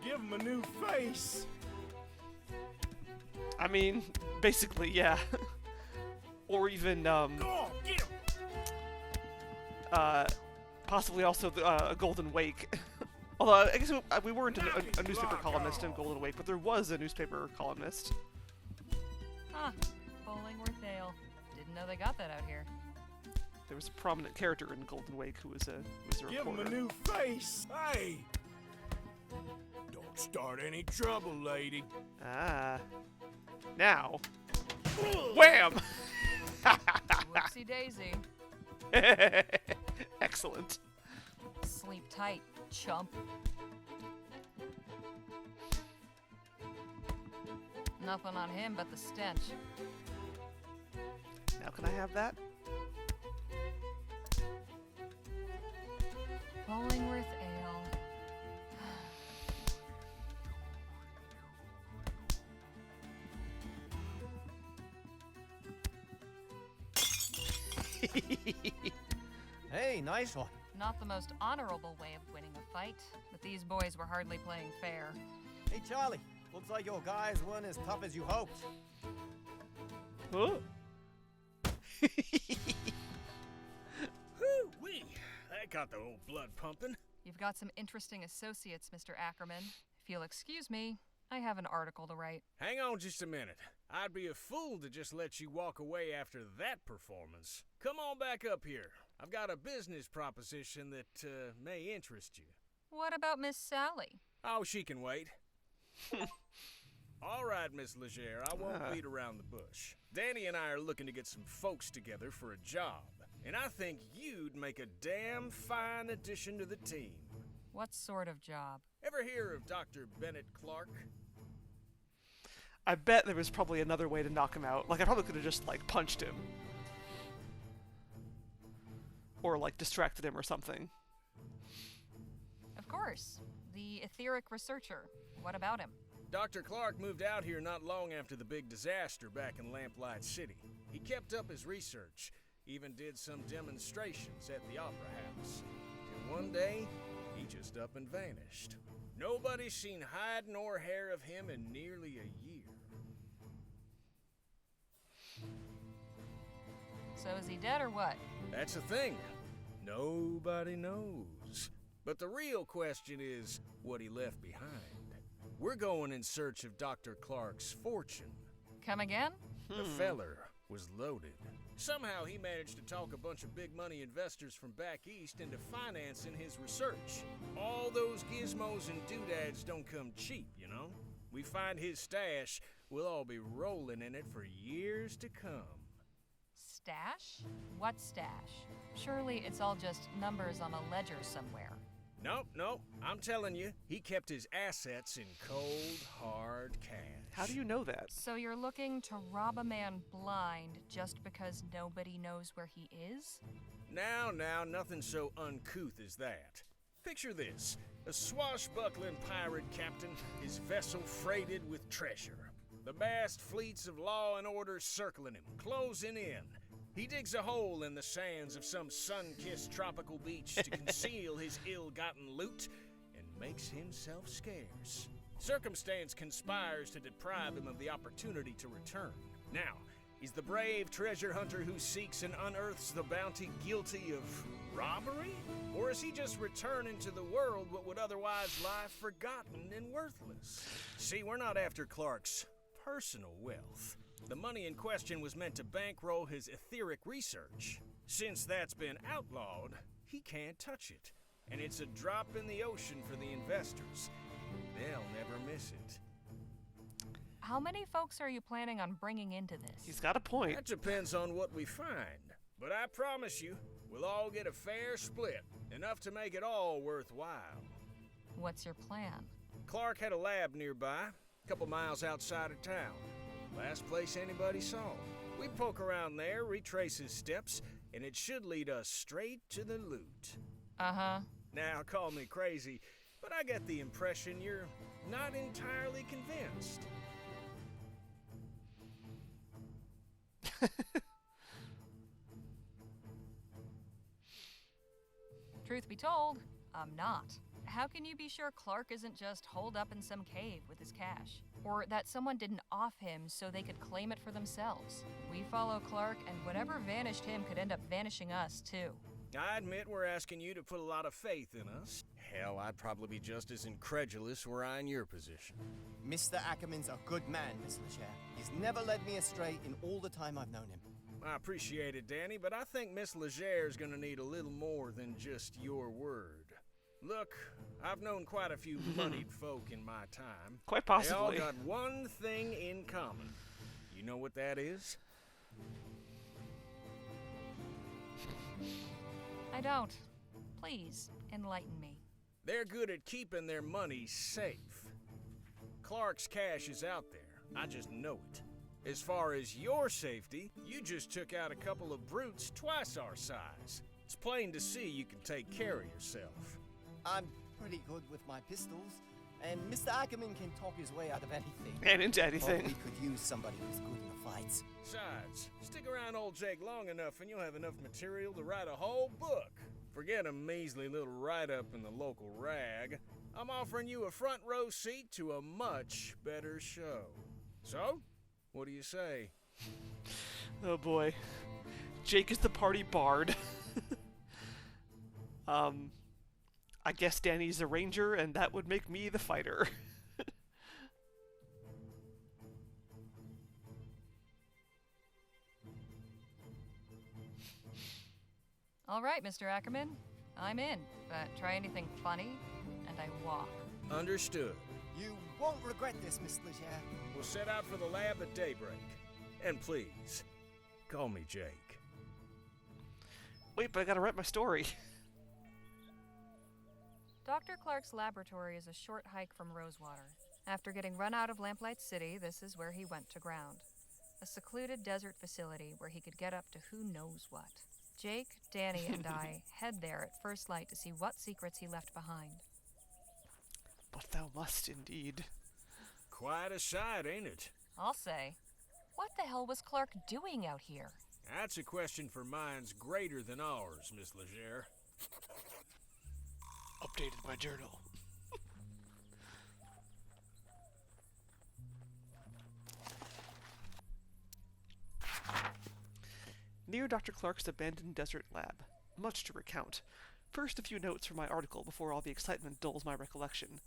Give him a new face. I mean, basically, yeah. Or even, Go on, get him. possibly also a Golden Wake. Although, I guess we weren't a newspaper columnist in Golden Wake, but there was a newspaper columnist. Huh. Bowling worth ale. Didn't know they got that out here. There was a prominent character in Golden Wake who was a Give him reporter. a new face. Hey! Don't start any trouble, lady. Ah. Now. Wham! Whoopsie daisy. Excellent. Sleep tight, chump. Nothing on him but the stench. Now can I have that? Bollingworth Ale. Hey, nice one. Not the most honorable way of winning a fight, but these boys were hardly playing fair. Hey, Charlie. Looks like your guys weren't as tough as you hoped. Huh? Whoo-wee! That got the old blood pumping. You've got some interesting associates, Mr. Ackerman. If you'll excuse me, I have an article to write. Hang on just a minute. I'd be a fool to just let you walk away after that performance. Come on back up here. I've got a business proposition that may interest you. What about Miss Sally? Oh, she can wait. All right, Miss Legere, I won't beat around the bush. Danny and I are looking to get some folks together for a job, and I think you'd make a damn fine addition to the team. What sort of job? Ever hear of Dr. Bennett Clark? I bet there was probably another way to knock him out. Like, I probably could have just, like, punched him. Or, like, distracted him or something. Of course. The etheric researcher. What about him? Dr. Clark moved out here not long after the big disaster back in Lamplight City. He kept up his research, even did some demonstrations at the Opera House. And one day, he just up and vanished. Nobody's seen hide nor hair of him in nearly a year. So is he dead or what? That's the thing. Nobody knows. But the real question is what he left behind. We're going in search of Dr. Clark's fortune. Come again? The feller was loaded. Somehow he managed to talk a bunch of big money investors from back east into financing his research. All those gizmos and doodads don't come cheap, you know? We find his stash, we'll all be rolling in it for years to come. Stash? What stash? Surely it's all just numbers on a ledger somewhere. Nope. I'm telling you, he kept his assets in cold, hard cash. How do you know that? So you're looking to rob a man blind just because nobody knows where he is? Now, nothing so uncouth as that. Picture this. A swashbuckling pirate captain, his vessel freighted with treasure. The vast fleets of law and order circling him, closing in. He digs a hole in the sands of some sun-kissed tropical beach to conceal his ill-gotten loot and makes himself scarce. Circumstance conspires to deprive him of the opportunity to return. Now, is the brave treasure hunter who seeks and unearths the bounty guilty of robbery? Or is he just returning to the world what would otherwise lie forgotten and worthless? See, we're not after Clark's personal wealth. The money in question was meant to bankroll his etheric research. Since that's been outlawed, he can't touch it. And it's a drop in the ocean for the investors. They'll never miss it. How many folks are you planning on bringing into this? He's got a point. That depends on what we find. But I promise you, we'll all get a fair split. Enough to make it all worthwhile. What's your plan? Clark had a lab nearby, a couple miles outside of town. Last place anybody saw him. We poke around there, retrace his steps, and it should lead us straight to the loot. Uh-huh. Now, call me crazy, but I get the impression you're not entirely convinced. Truth be told, I'm not. How can you be sure Clark isn't just holed up in some cave with his cash? Or that someone didn't off him so they could claim it for themselves? We follow Clark, and whatever vanished him could end up vanishing us, too. I admit we're asking you to put a lot of faith in us. Hell, I'd probably be just as incredulous were I in your position. Mr. Ackerman's a good man, Miss Legere. He's never led me astray in all the time I've known him. I appreciate it, Danny, but I think Miss Legere's gonna need a little more than just your word. Look, I've known quite a few moneyed folk in my time. Quite They all possibly. got one thing in common. You know what that is? I don't. Please, enlighten me. They're good at keeping their money safe. Clark's cash is out there. I just know it. As far as your safety, you just took out a couple of brutes twice our size. It's plain to see you can take care of yourself. I'm pretty good with my pistols, and Mr. Ackerman can talk his way out of anything. And into But anything. we could use somebody who's good in a fight. Besides, stick around old Jake long enough and you'll have enough material to write a whole book. Forget a measly little write-up in the local rag. I'm offering you a front row seat to a much better show. So, what do you say? Oh boy. Jake is the party bard. I guess Danny's the ranger, and that would make me the fighter. All right, Mr. Ackerman. I'm in, but try anything funny, and I walk. Understood. You won't regret this, Miss Legere. We'll set out for the lab at daybreak. And please, call me Jake. Wait, but I gotta write my story. Dr. Clark's laboratory is a short hike from Rosewater. After getting run out of Lamplight City, this is where he went to ground. A secluded desert facility where he could get up to who knows what. Jake, Danny, and I head there at first light to see what secrets he left behind. But thou must indeed. Quite a sight, ain't it? I'll say. What the hell was Clark doing out here? That's a question for minds greater than ours, Miss Legere. Updated my journal. Near Dr. Clark's abandoned desert lab. Much to recount. First, a few notes from my article before all the excitement dulls my recollection.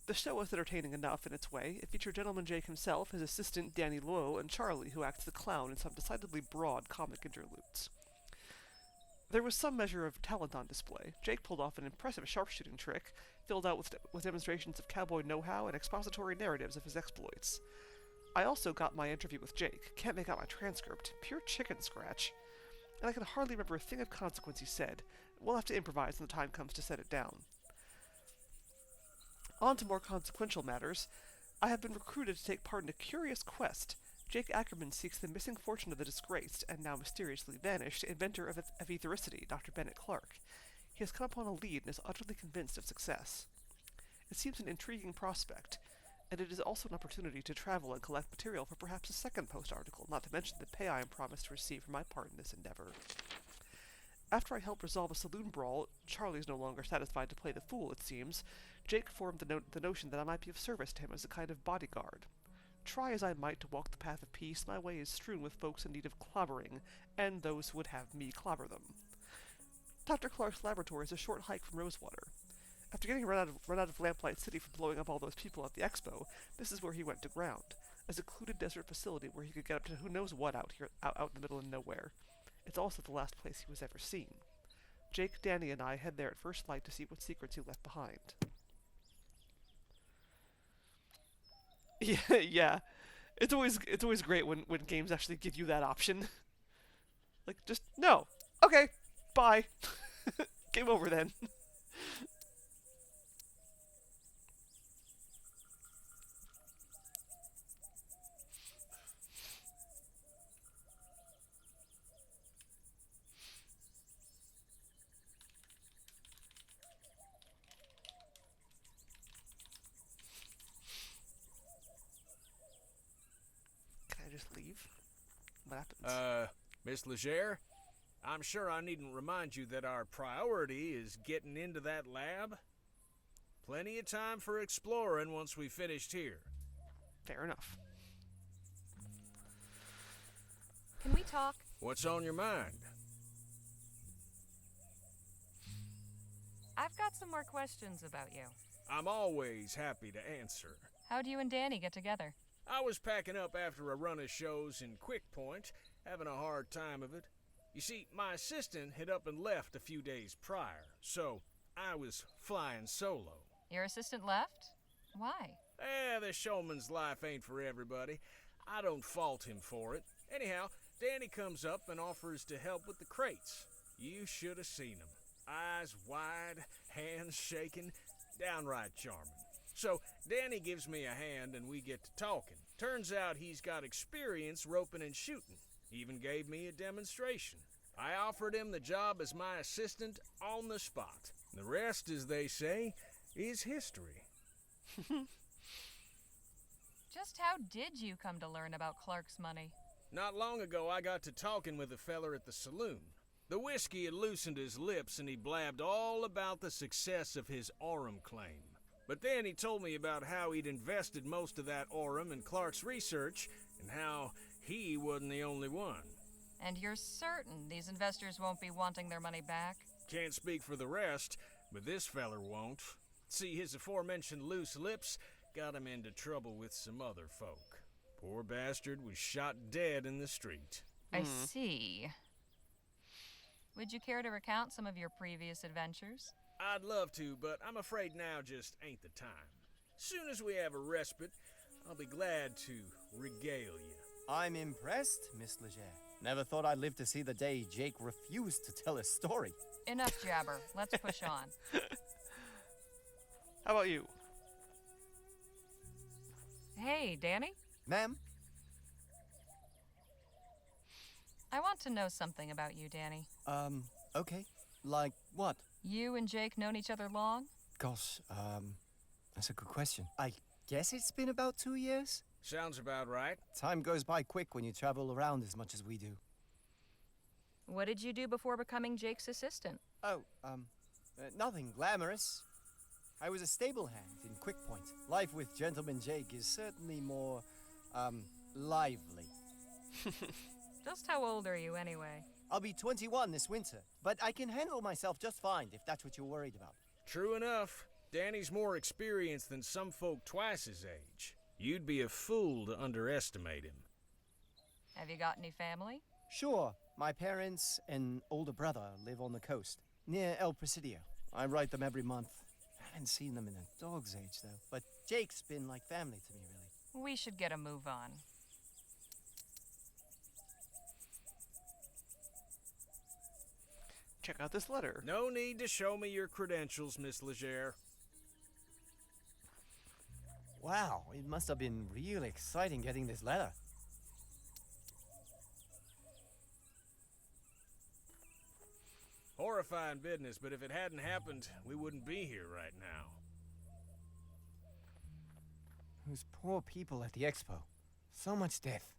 The show was entertaining enough in its way. It featured Gentleman Jake himself, his assistant Danny Lowe, and Charlie, who acts the clown in some decidedly broad comic interludes. There was some measure of talent on display. Jake pulled off an impressive sharpshooting trick, filled out with demonstrations of cowboy know-how and expository narratives of his exploits. I also got my interview with Jake. Can't make out my transcript. Pure chicken scratch. And I can hardly remember a thing of consequence he said. We'll have to improvise when the time comes to set it down. On to more consequential matters. I have been recruited to take part in a curious quest. Jake Ackerman seeks the missing fortune of the disgraced, and now mysteriously vanished, inventor of ethericity, Dr. Bennett Clark. He has come upon a lead and is utterly convinced of success. It seems an intriguing prospect, and it is also an opportunity to travel and collect material for perhaps a second post article, not to mention the pay I am promised to receive for my part in this endeavor. After I helped resolve a saloon brawl, Charlie's no longer satisfied to play the fool, it seems. Jake formed the notion that I might be of service to him as a kind of bodyguard. Try as I might to walk the path of peace, my way is strewn with folks in need of clobbering, and those who would have me clobber them. Dr. Clark's laboratory is a short hike from Rosewater. After getting run out of Lamplight City for blowing up all those people at the expo, this is where he went to ground, a secluded desert facility where he could get up to who knows what out in the middle of nowhere. It's also the last place he was ever seen. Jake, Danny, and I head there at first light to see what secrets he left behind. Yeah. It's always great when games actually give you that option. Like, just, no. Okay, bye. Game over then. Can I just leave? What happens? Miss Legere? I'm sure I needn't remind you that our priority is getting into that lab. Plenty of time for exploring once we finished here. Fair enough. Can we talk? What's on your mind? I've got some more questions about you. I'm always happy to answer. How'd you and Danny get together? I was packing up after a run of shows in Quick Point, having a hard time of it. You see, my assistant had up and left a few days prior, so I was flying solo. Your assistant left? Why? The showman's life ain't for everybody. I don't fault him for it. Anyhow, Danny comes up and offers to help with the crates. You should have seen him. Eyes wide, hands shaking, downright charming. So Danny gives me a hand and we get to talking. Turns out he's got experience roping and shooting. Even gave me a demonstration. I offered him the job as my assistant on the spot. The rest, as they say, is history. Just how did you come to learn about Clark's money? Not long ago, I got to talking with a feller at the saloon. The whiskey had loosened his lips and he blabbed all about the success of his Orem claim. But then he told me about how he'd invested most of that Orem in Clark's research and how he wasn't the only one. And you're certain these investors won't be wanting their money back? Can't speak for the rest, but this feller won't. See, his aforementioned loose lips got him into trouble with some other folk. Poor bastard was shot dead in the street. I see. Would you care to recount some of your previous adventures? I'd love to, but I'm afraid now just ain't the time. Soon as we have a respite, I'll be glad to regale you. I'm impressed, Miss Leger. Never thought I'd live to see the day Jake refused to tell his story. Enough jabber. Let's push on. How about you? Hey, Danny? Ma'am? I want to know something about you, Danny. Okay. Like what? You and Jake known each other long? Gosh, that's a good question. I guess it's been about 2 years? Sounds about right. Time goes by quick when you travel around as much as we do. What did you do before becoming Jake's assistant? Oh, nothing glamorous. I was a stable hand in Quick Point. Life with Gentleman Jake is certainly more, lively. Just how old are you, anyway? I'll be 21 this winter, but I can handle myself just fine if that's what you're worried about. True enough. Danny's more experienced than some folk twice his age. You'd be a fool to underestimate him. Have you got any family? Sure. My parents and older brother live on the coast, near El Presidio. I write them every month. Haven't seen them in a dog's age, though. But Jake's been like family to me, really. We should get a move on. Check out this letter. No need to show me your credentials, Miss Leger. Wow, it must have been real exciting getting this letter. Horrifying business, but if it hadn't happened, we wouldn't be here right now. Those poor people at the expo. So much death.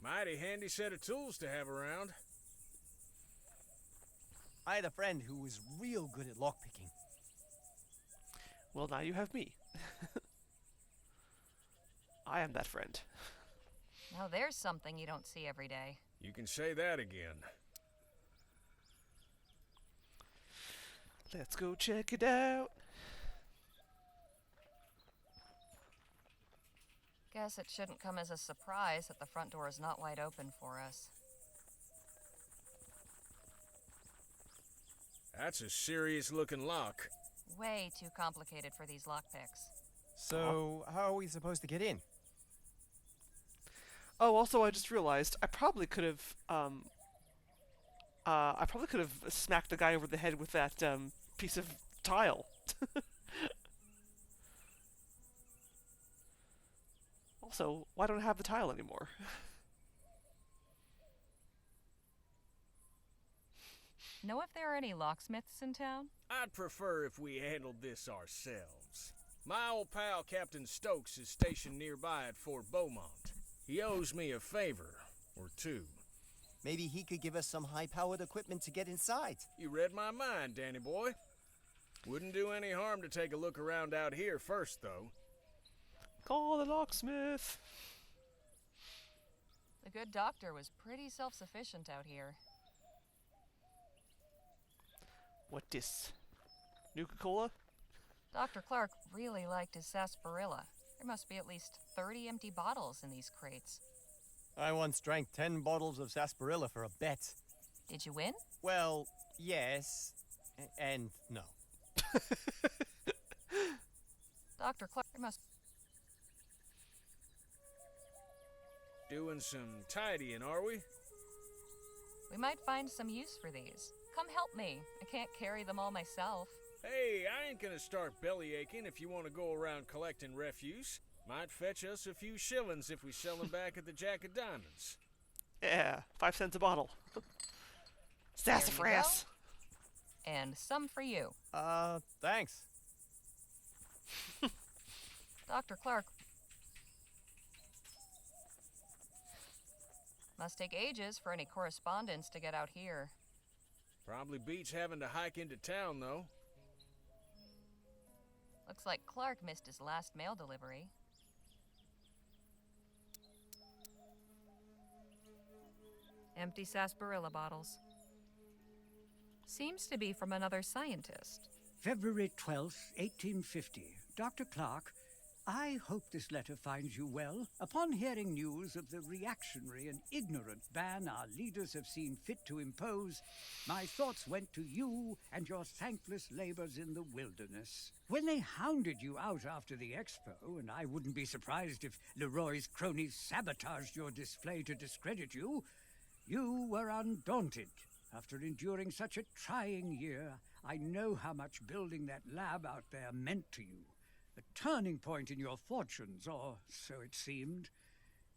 Mighty handy set of tools to have around. I had a friend who was real good at lockpicking. Well, now you have me. I am that friend. Now there's something you don't see every day. You can say that again. Let's go check it out. Guess it shouldn't come as a surprise that the front door is not wide open for us. That's a serious-looking lock. Way too complicated for these lockpicks. So, how are we supposed to get in? Oh, also, I just realized I probably could have, smacked the guy over the head with that, piece of tile. Also, why don't I have the tile anymore? Know if there are any locksmiths in town? I'd prefer if we handled this ourselves. My old pal Captain Stokes is stationed nearby at Fort Beaumont. He owes me a favor, or two. Maybe he could give us some high-powered equipment to get inside. You read my mind, Danny boy. Wouldn't do any harm to take a look around out here first, though. Call the locksmith. The good doctor was pretty self-sufficient out here. What dis? Nuka-Cola? Dr. Clark really liked his sarsaparilla. There must be at least 30 empty bottles in these crates. I once drank 10 bottles of sarsaparilla for a bet. Did you win? Well, yes, and no. Dr. Clark, there must... Doing some tidying, are we? We might find some use for these. Come help me. I can't carry them all myself. Hey, I ain't gonna start belly aching if you want to go around collecting refuse. Might fetch us a few shillings if we sell them back at the Jack of Diamonds. Yeah, 5 cents a bottle. Sassafras. And some for you. Thanks. Dr. Clark. Must take ages for any correspondence to get out here. Probably beats having to hike into town, though. Looks like Clark missed his last mail delivery. Empty sarsaparilla bottles. Seems to be from another scientist. February 12th, 1850. Dr. Clark, I hope this letter finds you well. Upon hearing news of the reactionary and ignorant ban our leaders have seen fit to impose, my thoughts went to you and your thankless labors in the wilderness. When they hounded you out after the expo, and I wouldn't be surprised if Leroy's cronies sabotaged your display to discredit you, you were undaunted. After enduring such a trying year, I know how much building that lab out there meant to you. A turning point in your fortunes, or so it seemed.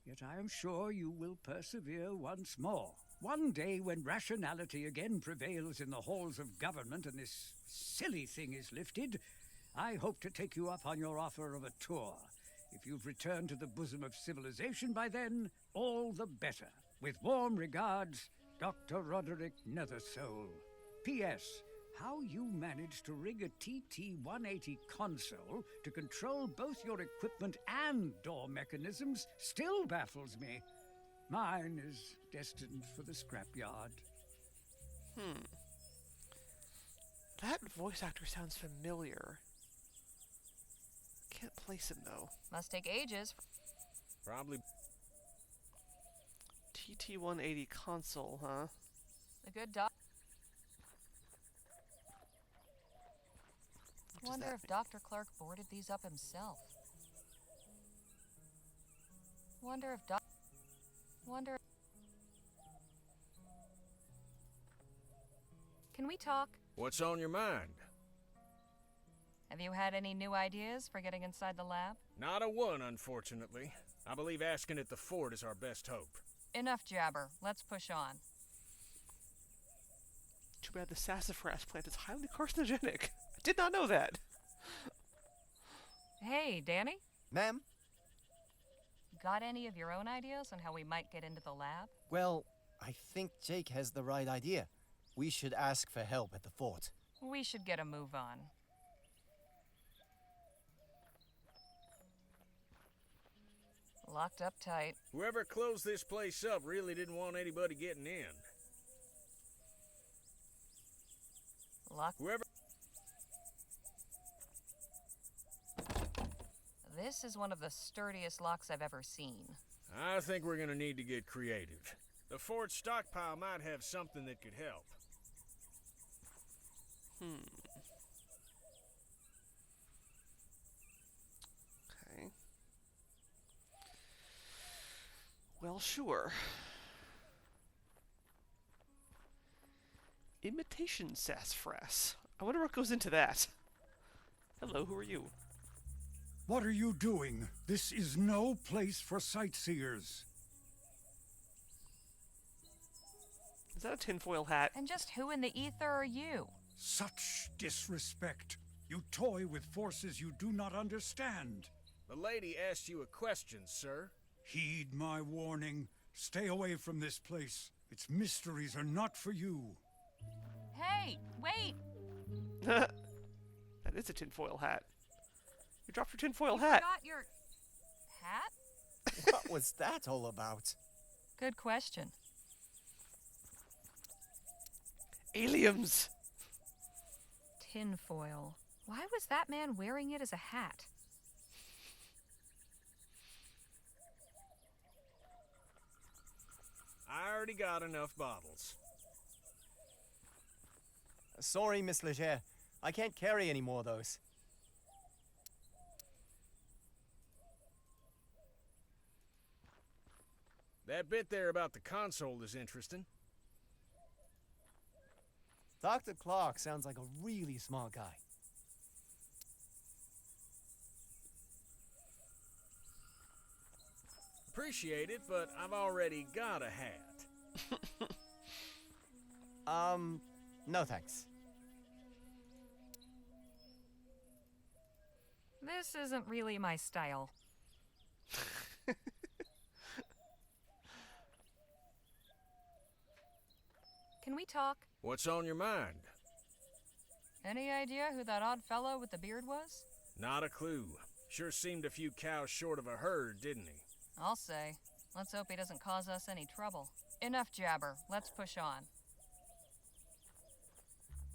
Yet I am sure you will persevere once more. One day when rationality again prevails in the halls of government and this silly thing is lifted, I hope to take you up on your offer of a tour. If you've returned to the bosom of civilization by then, all the better. With warm regards, Dr. Roderick Nethersoul. P.S. How you managed to rig a TT-180 console to control both your equipment and door mechanisms still baffles me. Mine is destined for the scrapyard. That voice actor sounds familiar. Can't place him, though. Must take ages. Probably. TT-180 console, huh? The good doc. Wonder if Dr. Clark boarded these up himself. Wonder. Can we talk? What's on your mind? Have you had any new ideas for getting inside the lab? Not a one, unfortunately. I believe asking at the fort is our best hope. Enough jabber. Let's push on. Too bad the sassafras plant is highly carcinogenic. I did not know that. Hey, Danny? Ma'am? Got any of your own ideas on how we might get into the lab? Well, I think Jake has the right idea. We should ask for help at the fort. We should get a move on. Locked up tight. Whoever closed this place up really didn't want anybody getting in. Locked. Whoever... This is one of the sturdiest locks I've ever seen. I think we're gonna need to get creative. The fort stockpile might have something that could help. Okay. Well, sure. Imitation sassafras. I wonder what goes into that. Hello, who are you? What are you doing? This is no place for sightseers. Is that a tinfoil hat? And just who in the ether are you? Such disrespect. You toy with forces you do not understand. The lady asked you a question, sir. Heed my warning. Stay away from this place. Its mysteries are not for you. Hey, wait! That is a tinfoil hat. You dropped your tinfoil hat. Got your hat? What was that all about? Good question. Aliens! Tinfoil. Why was that man wearing it as a hat? already got enough bottles. Sorry, Miss Leger. I can't carry any more of those. That bit there about the console is interesting. Dr. Clark sounds like a really smart guy. Appreciate it, but I've already got a hat. No thanks. This isn't really my style. Can we talk? What's on your mind? Any idea who that odd fellow with the beard was? Not a clue. Sure seemed a few cows short of a herd, didn't he? I'll say. Let's hope he doesn't cause us any trouble. Enough jabber. Let's push on.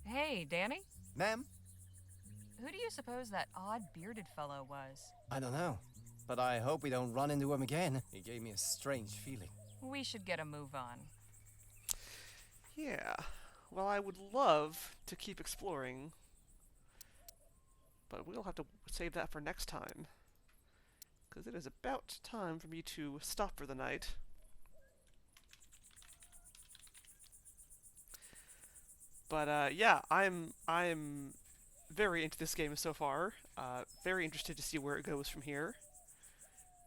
Hey, Danny? Ma'am? Who do you suppose that odd bearded fellow was? I don't know, but I hope we don't run into him again. He gave me a strange feeling. We should get a move on. Yeah. Well, I would love to keep exploring, but we'll have to save that for next time, because it is about time for me to stop for the night. But yeah, I'm very into this game so far. Very interested to see where it goes from here.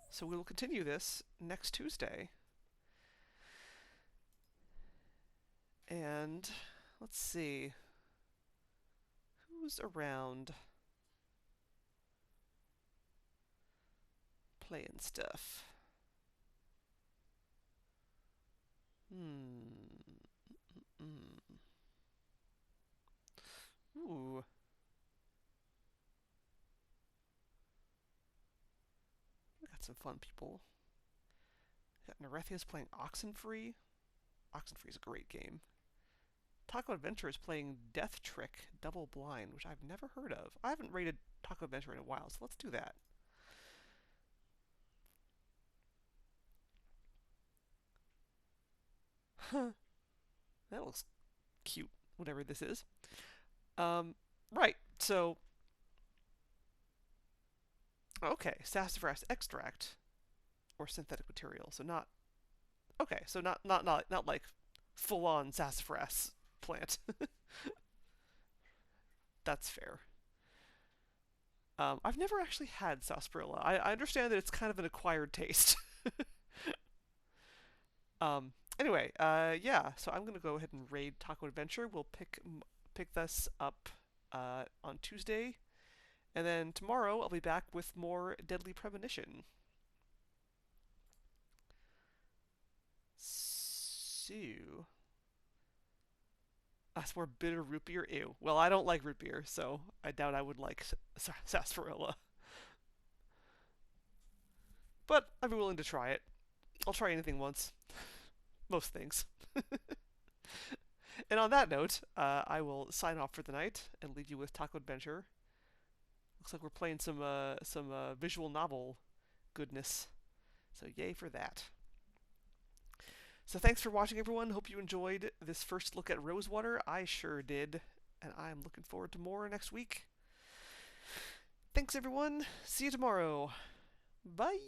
So we will continue this next Tuesday. And let's see. Who's around playing stuff? Ooh. We got some fun people. We got Nerethia's playing Oxenfree. Oxenfree is a great game. Taco Adventure is playing Death Trick Double Blind, which I've never heard of. I haven't rated Taco Adventure in a while, so let's do that. Huh. That looks cute, whatever this is. Right, so... Okay, sassafras extract or synthetic material, so not... Okay, so not like full-on sassafras plant. That's fair. I've never actually had sarsaparilla. I understand that it's kind of an acquired taste. Anyway, yeah, so I'm gonna go ahead and raid Taco Adventure. We'll pick this up on Tuesday, and then tomorrow I'll be back with more Deadly Premonition. So, that's more bitter root beer. Ew. Well, I don't like root beer, so I doubt I would like sarsaparilla. But I'd be willing to try it. I'll try anything once. Most things. And on that note, I will sign off for the night and leave you with Taco Adventure. Looks like we're playing some visual novel goodness. So yay for that. So thanks for watching, everyone. Hope you enjoyed this first look at Rosewater. I sure did. And I'm looking forward to more next week. Thanks, everyone. See you tomorrow. Bye.